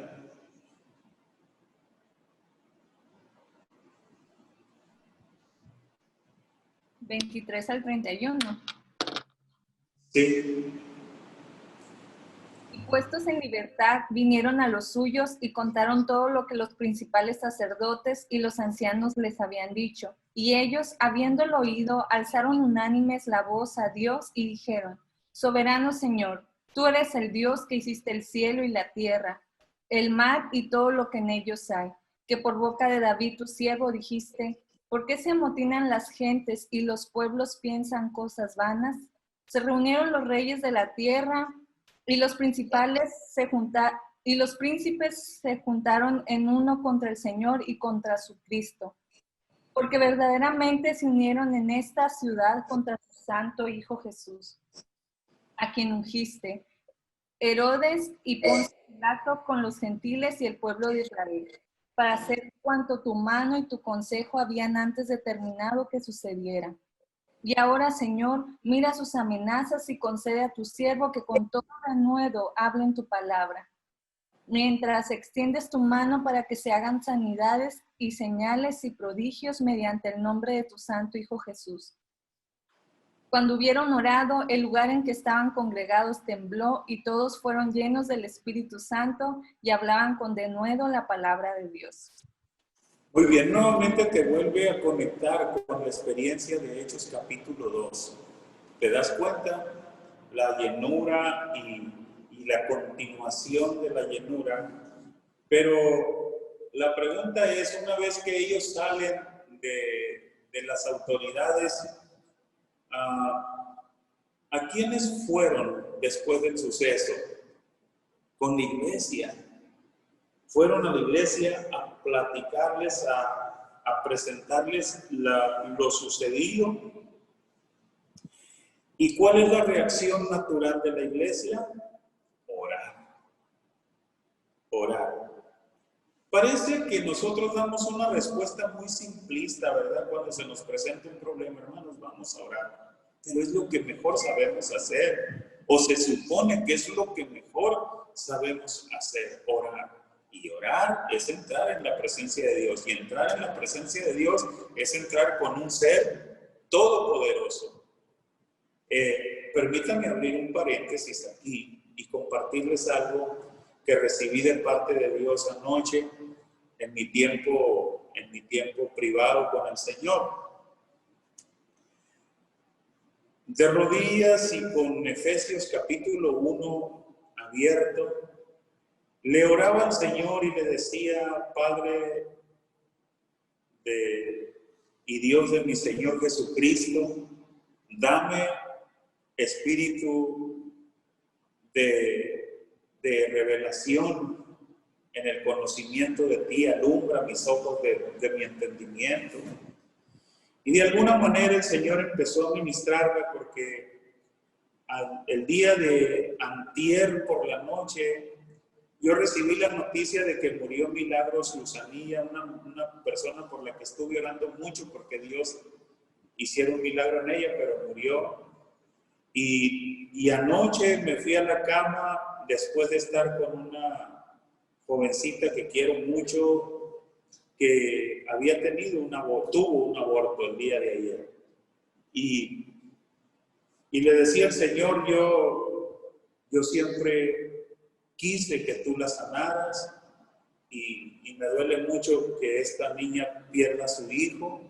S5: ¿23 al 31?
S1: Sí.
S5: Y puestos en libertad, vinieron a los suyos y contaron todo lo que los principales sacerdotes y los ancianos les habían dicho. Y ellos, habiéndolo oído, alzaron unánimes la voz a Dios y dijeron: Soberano Señor, tú eres el Dios que hiciste el cielo y la tierra, el mar y todo lo que en ellos hay, que por boca de David tu siervo dijiste: ¿por qué se amotinan las gentes y los pueblos piensan cosas vanas? Se reunieron los reyes de la tierra y los príncipes se juntaron en uno contra el Señor y contra su Cristo, porque verdaderamente se unieron en esta ciudad contra su santo Hijo Jesús, a quien ungiste, Herodes y Poncio Pilato con los gentiles y el pueblo de Israel, para hacer cuanto tu mano y tu consejo habían antes determinado que sucediera. Y ahora, Señor, mira sus amenazas y concede a tu siervo que con todo denuedo hable en tu palabra, mientras extiendes tu mano para que se hagan sanidades y señales y prodigios mediante el nombre de tu santo Hijo Jesús. Cuando hubieron orado, el lugar en que estaban congregados tembló y todos fueron llenos del Espíritu Santo y hablaban con denuedo la palabra de Dios.
S1: Muy bien, nuevamente te vuelve a conectar con la experiencia de Hechos capítulo 2. ¿Te das cuenta? La llenura y la continuación de la llenura. Pero la pregunta es, una vez que ellos salen de las autoridades, ¿a quiénes fueron después del suceso? Con la iglesia. Fueron a la iglesia a platicarles, a presentarles lo sucedido. ¿Y cuál es la reacción natural de la iglesia? Orar. Orar. Parece que nosotros damos una respuesta muy simplista, ¿verdad? Cuando se nos presenta un problema, hermanos, vamos a orar. Pero es lo que mejor sabemos hacer. O se supone que es lo que mejor sabemos hacer, orar. Y orar es entrar en la presencia de Dios. Y entrar en la presencia de Dios es entrar con un ser todopoderoso. Permítanme abrir un paréntesis aquí y compartirles algo que recibí de parte de Dios anoche en mi tiempo privado con el Señor. De rodillas y con Efesios capítulo 1 abierto, le oraba al Señor y le decía: Padre y Dios de mi Señor Jesucristo, dame espíritu de revelación en el conocimiento de ti, alumbra mis ojos de mi entendimiento. Y de alguna manera el Señor empezó a ministrarme, porque el día de antier por la noche yo recibí la noticia de que murió Milagros Luzanilla, una persona por la que estuve orando mucho porque Dios hiciera un milagro en ella, pero murió. Y anoche me fui a la cama después de estar con una jovencita que quiero mucho, que había tuvo un aborto el día de ayer. Y le decía al Señor, yo siempre quise que tú la sanaras y me duele mucho que esta niña pierda a su hijo.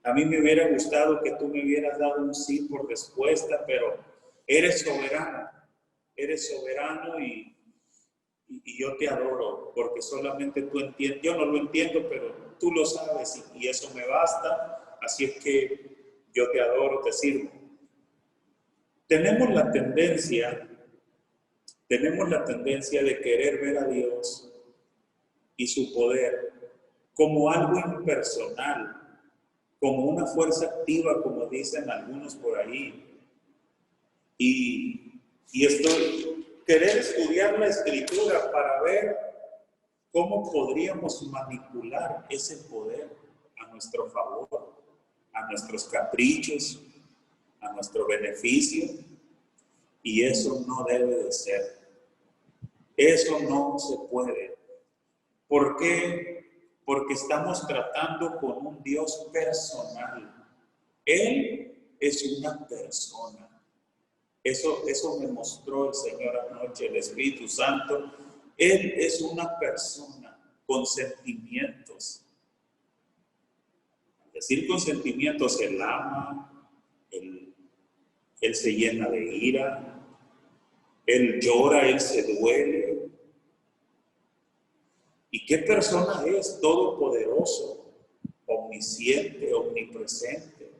S1: A mí me hubiera gustado que tú me hubieras dado un sí por respuesta, pero eres soberano y yo te adoro, porque solamente tú entiendes. Yo no lo entiendo, pero tú lo sabes y eso me basta. Así es que yo te adoro, te sirvo. Tenemos la tendencia de querer ver a Dios y su poder como algo impersonal, como una fuerza activa, como dicen algunos por ahí. Y querer estudiar la Escritura para ver cómo podríamos manipular ese poder a nuestro favor, a nuestros caprichos, a nuestro beneficio. Y eso no debe de ser. Eso no se puede. ¿Por qué? Porque estamos tratando con un Dios personal. Él es una persona. Eso me mostró el Señor anoche, el Espíritu Santo. Él es una persona con sentimientos. Es decir, con sentimientos, Él ama, Él se llena de ira, Él llora, Él se duele. ¿Y qué persona es? Todopoderoso, omnisciente, omnipresente.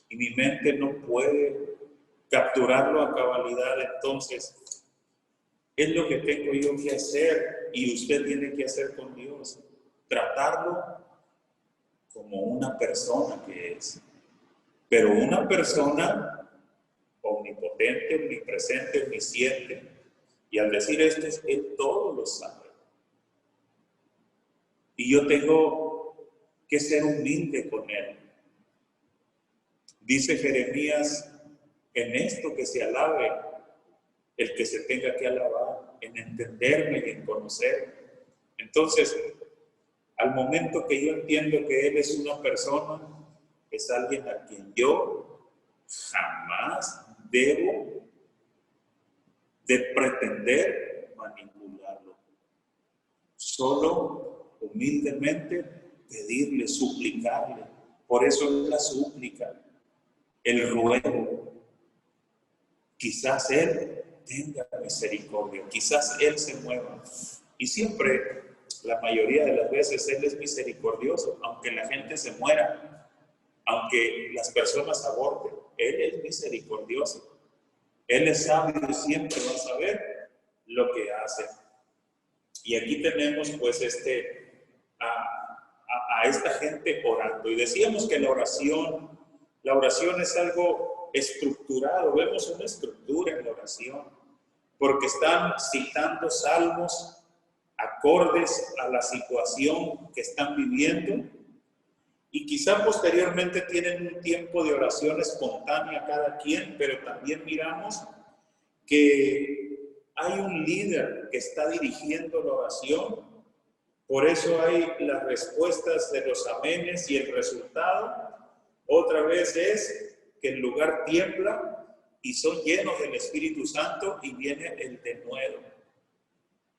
S1: Y mi mente no puede capturarlo a cabalidad. Entonces, es lo que tengo yo que hacer y usted tiene que hacer con Dios. Tratarlo como una persona que es. Pero una persona omnipotente, omnipresente, omnisciente. Y al decir esto, Él todo lo sabe. Y yo tengo que ser humilde con Él. Dice Jeremías, en esto que se alabe el que se tenga que alabar, en entenderme y en conocer. Entonces, al momento que yo entiendo que Él es una persona, es alguien a quien yo jamás debo de pretender manipularlo. Solo humildemente pedirle, suplicarle. Por eso es la súplica, el ruego. Quizás Él tenga misericordia, quizás Él se mueva. Y siempre, la mayoría de las veces, Él es misericordioso, aunque la gente se muera, aunque las personas aborten, Él es misericordioso. Él es sabio y siempre va a saber lo que hace. Y aquí tenemos pues a esta gente orando. Y decíamos que la oración es algo estructurado. Vemos una estructura en la oración, porque están citando salmos acordes a la situación que están viviendo. Y quizá posteriormente tienen un tiempo de oración espontánea cada quien, pero también miramos que hay un líder que está dirigiendo la oración. Por eso hay las respuestas de los amenes y el resultado. Otra vez es que el lugar tiembla y son llenos del Espíritu Santo y viene el denuedo.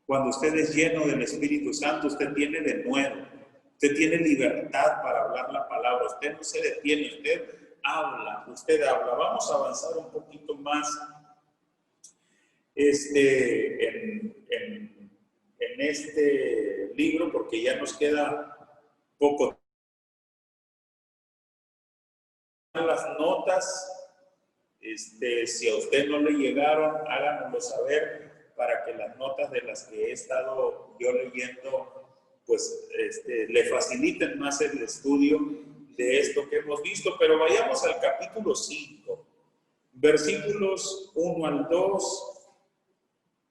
S1: Cuando usted es lleno del Espíritu Santo, usted tiene denuedo. Usted tiene libertad para hablar la palabra. Usted no se detiene, usted habla. Vamos a avanzar un poquito más en este libro, porque ya nos queda poco. Las notas, si a usted no le llegaron, háganoslo saber para que las notas de las que he estado yo leyendo pues le faciliten más el estudio de esto que hemos visto. Pero vayamos al capítulo 5, versículos 1 al 2.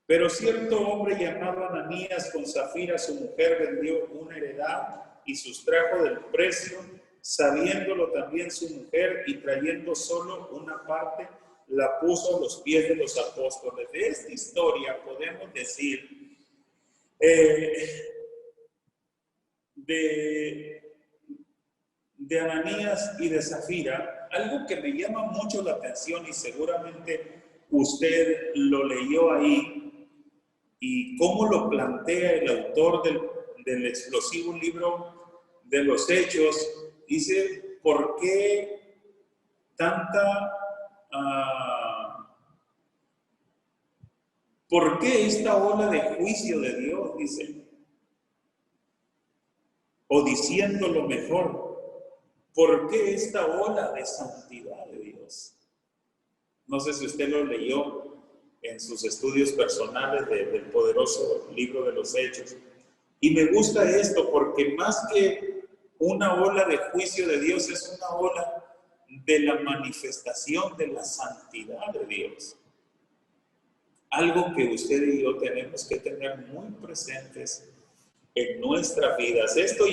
S1: Pero cierto hombre llamado Ananías, con Zafira su mujer, vendió una heredad y sustrajo del precio, sabiéndolo también su mujer, y trayendo solo una parte, la puso a los pies de los apóstoles. De esta historia podemos decir de Ananías y de Zafira, algo que me llama mucho la atención, y seguramente usted lo leyó ahí, y cómo lo plantea el autor del explosivo libro de los Hechos. Dice, ¿por qué ¿por qué esta ola de juicio de Dios? Dice, o diciendo lo mejor, ¿por qué esta ola de santidad de Dios? No sé si usted lo leyó en sus estudios personales del poderoso libro de los Hechos. Y me gusta esto porque más que una ola de juicio de Dios, es una ola de la manifestación de la santidad de Dios. Algo que usted y yo tenemos que tener muy presentes en nuestras vidas. Esto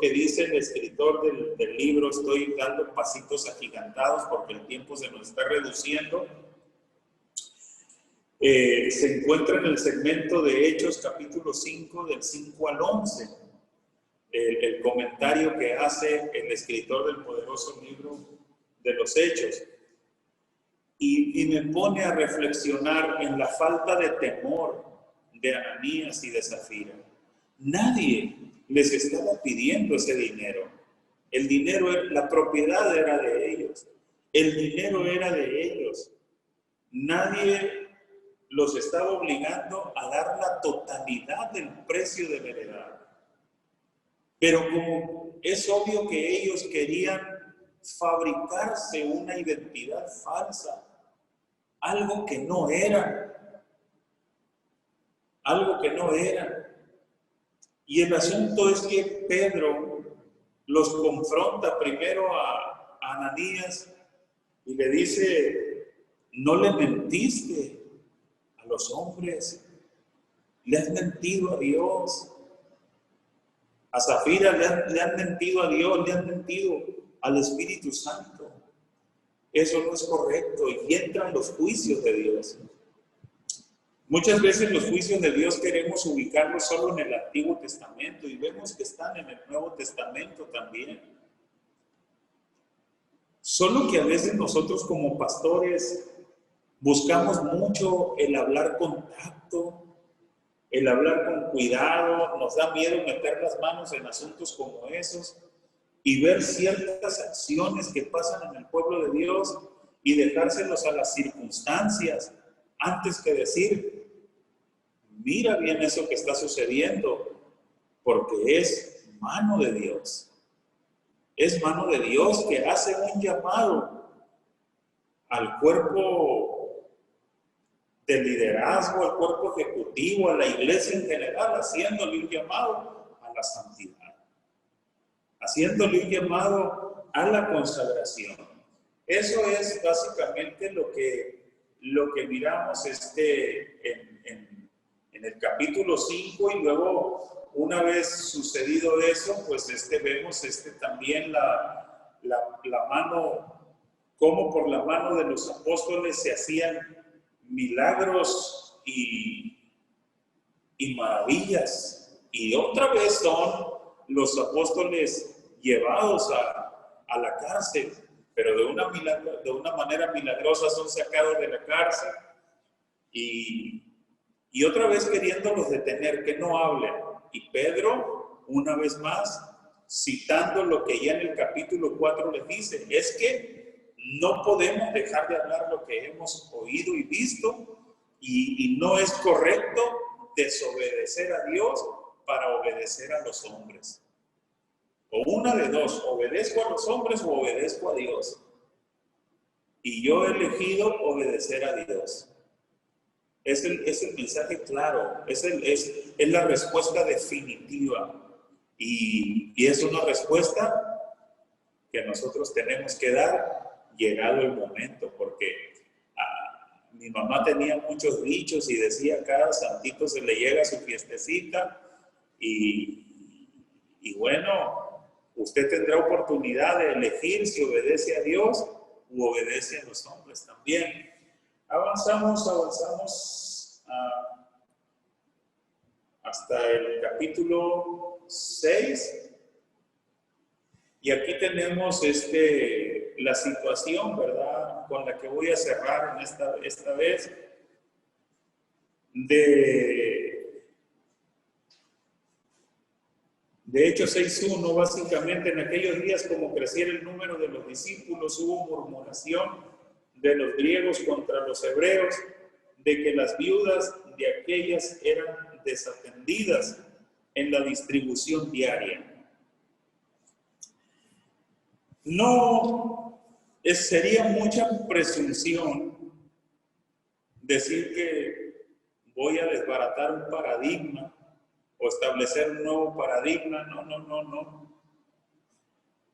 S1: que dice el escritor del libro, estoy dando pasitos agigantados porque el tiempo se nos está reduciendo. se encuentra en el segmento de Hechos capítulo 5 del 5 al 11. El comentario que hace el escritor del poderoso libro de los Hechos. Y me pone a reflexionar en la falta de temor de Ananías y de Zafira. Nadie les estaba pidiendo ese dinero. El dinero, la propiedad era de ellos. El dinero era de ellos. Nadie los estaba obligando a dar la totalidad del precio de la heredad. Pero como es obvio que ellos querían fabricarse una identidad falsa, algo que no era, Y el asunto es que Pedro los confronta primero a Ananías y le dice, no le mentiste a los hombres, le has mentido a Dios. A Zafira le han mentido a Dios, le han mentido al Espíritu Santo. Eso no es correcto y entran los juicios de Dios. Muchas veces los juicios de Dios queremos ubicarlos solo en el Antiguo Testamento y vemos que están en el Nuevo Testamento también. Solo que a veces nosotros como pastores buscamos mucho el hablar con tacto, el hablar con cuidado, nos da miedo meter las manos en asuntos como esos y ver ciertas acciones que pasan en el pueblo de Dios y dejárselos a las circunstancias antes que decir, mira bien eso que está sucediendo, porque es mano de Dios. Es mano de Dios que hace un llamado al cuerpo de liderazgo, al cuerpo ejecutivo, a la iglesia en general, haciéndole un llamado a la santidad, haciéndole un llamado a la consagración. Eso es básicamente lo que miramos en el capítulo 5 y luego, una vez sucedido eso, pues vemos también la mano, cómo por la mano de los apóstoles se hacían milagros y maravillas. Y otra vez son los apóstoles llevados a la cárcel, pero de una manera milagrosa son sacados de la cárcel y otra vez queriéndolos detener, que no hablen. Y Pedro, una vez más, citando lo que ya en el capítulo 4 les dice, es que no podemos dejar de hablar lo que hemos oído y visto y no es correcto desobedecer a Dios para obedecer a los hombres. O una de dos, obedezco a los hombres o obedezco a Dios. Y yo he elegido obedecer a Dios. Es el mensaje claro, es la respuesta definitiva. Y es una respuesta que nosotros tenemos que dar llegado el momento, porque mi mamá tenía muchos dichos y decía, cada santito se le llega su fiestecita y bueno, usted tendrá oportunidad de elegir si obedece a Dios u obedece a los hombres también. Avanzamos hasta el capítulo 6 y aquí tenemos la situación, ¿verdad?, con la que voy a cerrar en esta vez de Hechos 6:1, básicamente en aquellos días como creciera el número de los discípulos hubo murmuración de los griegos contra los hebreos, de que las viudas de aquellas eran desatendidas en la distribución diaria. Sería mucha presunción decir que voy a desbaratar un paradigma o establecer un nuevo paradigma. No.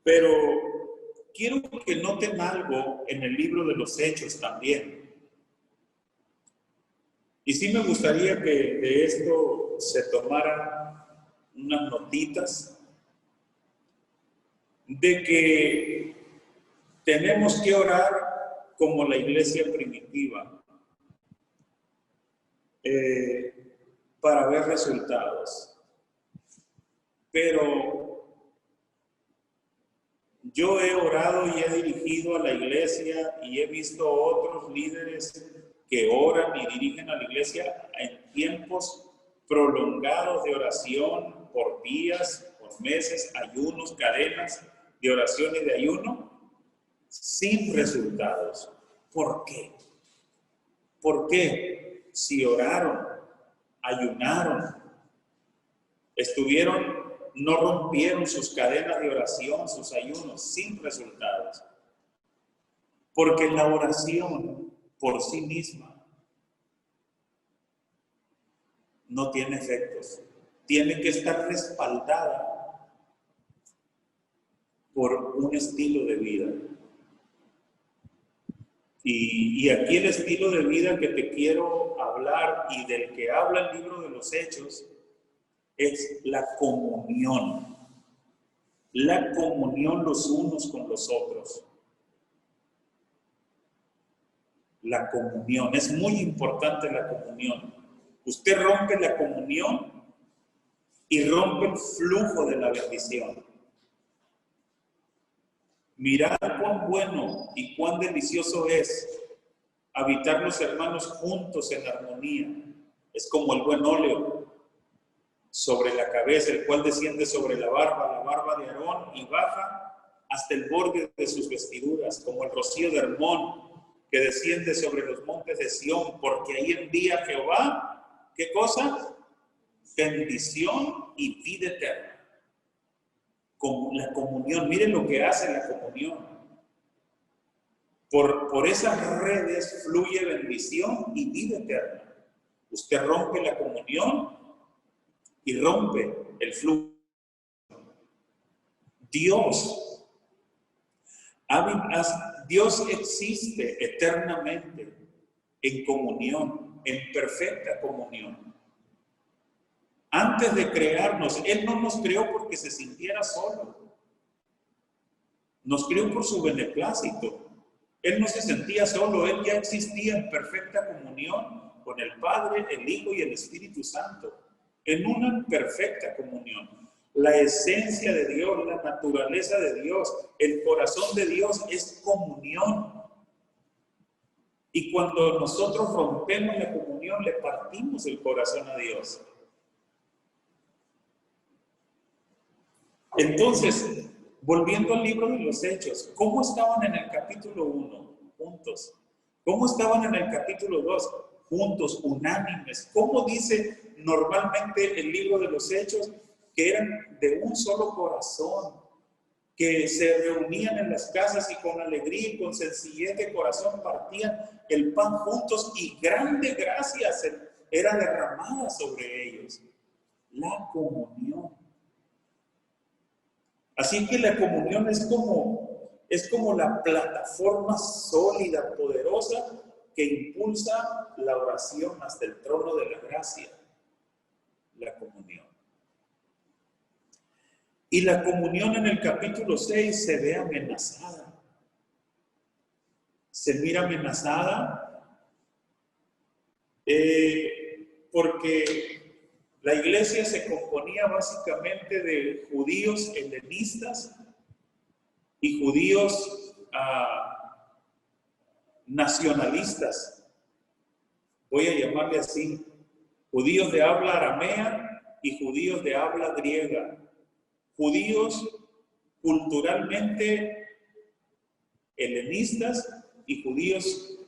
S1: Pero quiero que noten algo en el libro de los Hechos también. Y sí me gustaría que de esto se tomaran unas notitas de que tenemos que orar como la iglesia primitiva. para ver resultados. Pero yo he orado y he dirigido a la iglesia y he visto otros líderes que oran y dirigen a la iglesia en tiempos prolongados de oración por días, por meses, ayunos, cadenas de oración y de ayuno, sin resultados. ¿Por qué? ¿Por qué? Si oraron, ayunaron, no rompieron sus cadenas de oración, sus ayunos, sin resultados. Porque la oración por sí misma no tiene efectos. Tiene que estar respaldada por un estilo de vida. Y aquí el estilo de vida que te quiero hablar y del que habla el libro de los Hechos es la comunión. La comunión los unos con los otros. La comunión. Es muy importante la comunión. Usted rompe la comunión y rompe el flujo de la bendición. Mirad cuán bueno y cuán delicioso es habitar los hermanos juntos en armonía. Es como el buen óleo sobre la cabeza, el cual desciende sobre la barba de Aarón y baja hasta el borde de sus vestiduras, como el rocío de Hermón que desciende sobre los montes de Sión, porque ahí envía Jehová, ¿qué cosa? Bendición y vida eterna. Con la comunión, miren lo que hace la comunión. Por esas redes fluye bendición y vida eterna. Usted rompe la comunión y rompe el flujo. Dios existe eternamente en comunión, en perfecta comunión. Antes de crearnos, Él no nos creó porque se sintiera solo. Nos creó por su beneplácito. Él no se sentía solo, Él ya existía en perfecta comunión con el Padre, el Hijo y el Espíritu Santo. En una perfecta comunión. La esencia de Dios, la naturaleza de Dios, el corazón de Dios es comunión. Y cuando nosotros rompemos la comunión, le partimos el corazón a Dios. Entonces, volviendo al libro de los Hechos, ¿cómo estaban en el capítulo 1? Juntos. ¿Cómo estaban en el capítulo 2? Juntos, unánimes. ¿Cómo dice normalmente el libro de los Hechos? Que eran de un solo corazón, que se reunían en las casas y con alegría y con sencillez de corazón partían el pan juntos y grande gracia era derramada sobre ellos. La comunión. Así que la comunión es como la plataforma sólida, poderosa, que impulsa la oración hasta el trono de la gracia. La comunión. Y la comunión en el capítulo 6 se ve amenazada. Se mira amenazada porque la iglesia se componía básicamente de judíos helenistas y judíos nacionalistas. Voy a llamarle así. Judíos de habla aramea y judíos de habla griega. Judíos culturalmente helenistas y judíos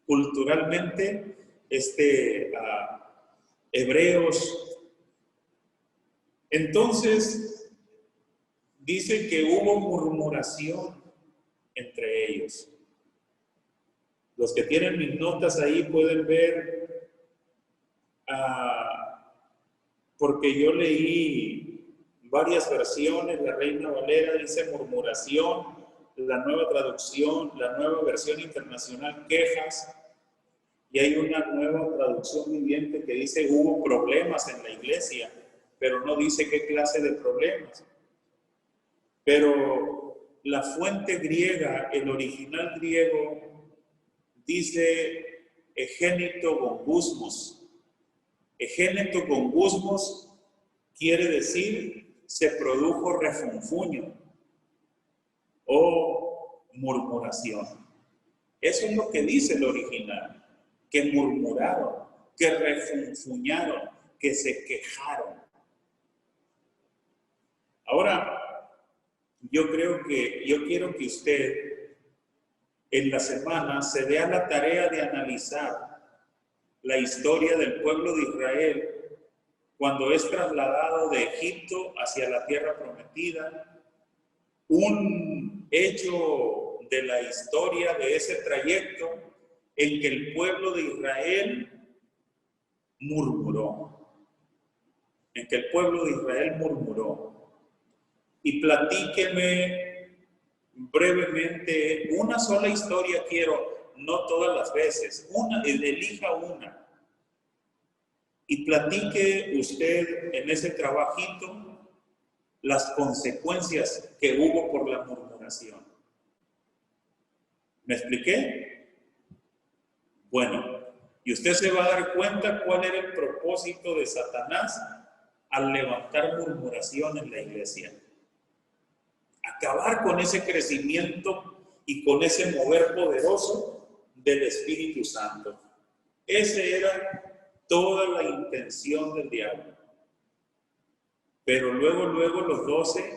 S1: culturalmente hebreos. Entonces, dice que hubo murmuración entre ellos. Los que tienen mis notas ahí pueden ver, porque yo leí varias versiones. La Reina Valera dice murmuración, la nueva traducción, la nueva versión internacional, quejas, y hay una nueva traducción viviente que dice hubo problemas en la iglesia, pero no dice qué clase de problemas. Pero la fuente griega, el original griego, dice egénito gongusmos, Egéneto con gusmos quiere decir se produjo refunfuño o murmuración. Eso es lo que dice el original, que murmuraron, que refunfuñaron, que se quejaron. Ahora, yo quiero que usted en la semana se dé a la tarea de analizar la historia del pueblo de Israel cuando es trasladado de Egipto hacia la tierra prometida, un hecho de la historia de ese trayecto en que el pueblo de Israel murmuró, y platíqueme brevemente una sola historia, quiero, no todas las veces, elija una, y platique usted en ese trabajito las consecuencias que hubo por la murmuración. ¿Me expliqué? Bueno, y usted se va a dar cuenta cuál era el propósito de Satanás al levantar murmuración en la iglesia. Acabar con ese crecimiento y con ese mover poderoso del Espíritu Santo. Esa era toda la intención del diablo. Pero luego los 12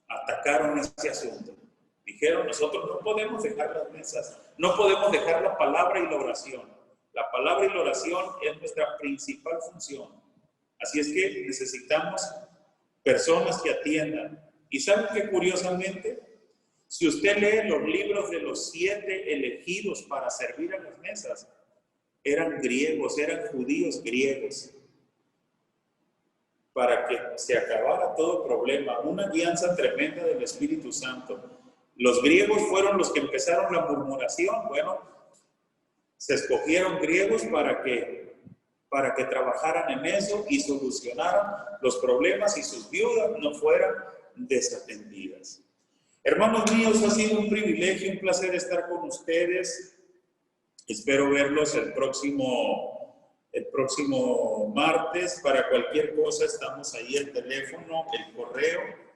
S1: atacaron este asunto. Dijeron, nosotros no podemos dejar las mesas, no podemos dejar la palabra y la oración. La palabra y la oración es nuestra principal función. Así es que necesitamos personas que atiendan. Y saben que curiosamente, si usted lee los libros de los 7 elegidos para servir a las mesas, eran griegos, eran judíos griegos, para que se acabara todo problema, una guianza tremenda del Espíritu Santo. Los griegos fueron los que empezaron la murmuración. Bueno, se escogieron griegos para que trabajaran en eso y solucionaran los problemas y sus viudas no fueran desatendidas. Hermanos míos, ha sido un privilegio, un placer estar con ustedes. Espero verlos el próximo martes. Para cualquier cosa estamos ahí, el teléfono, el correo.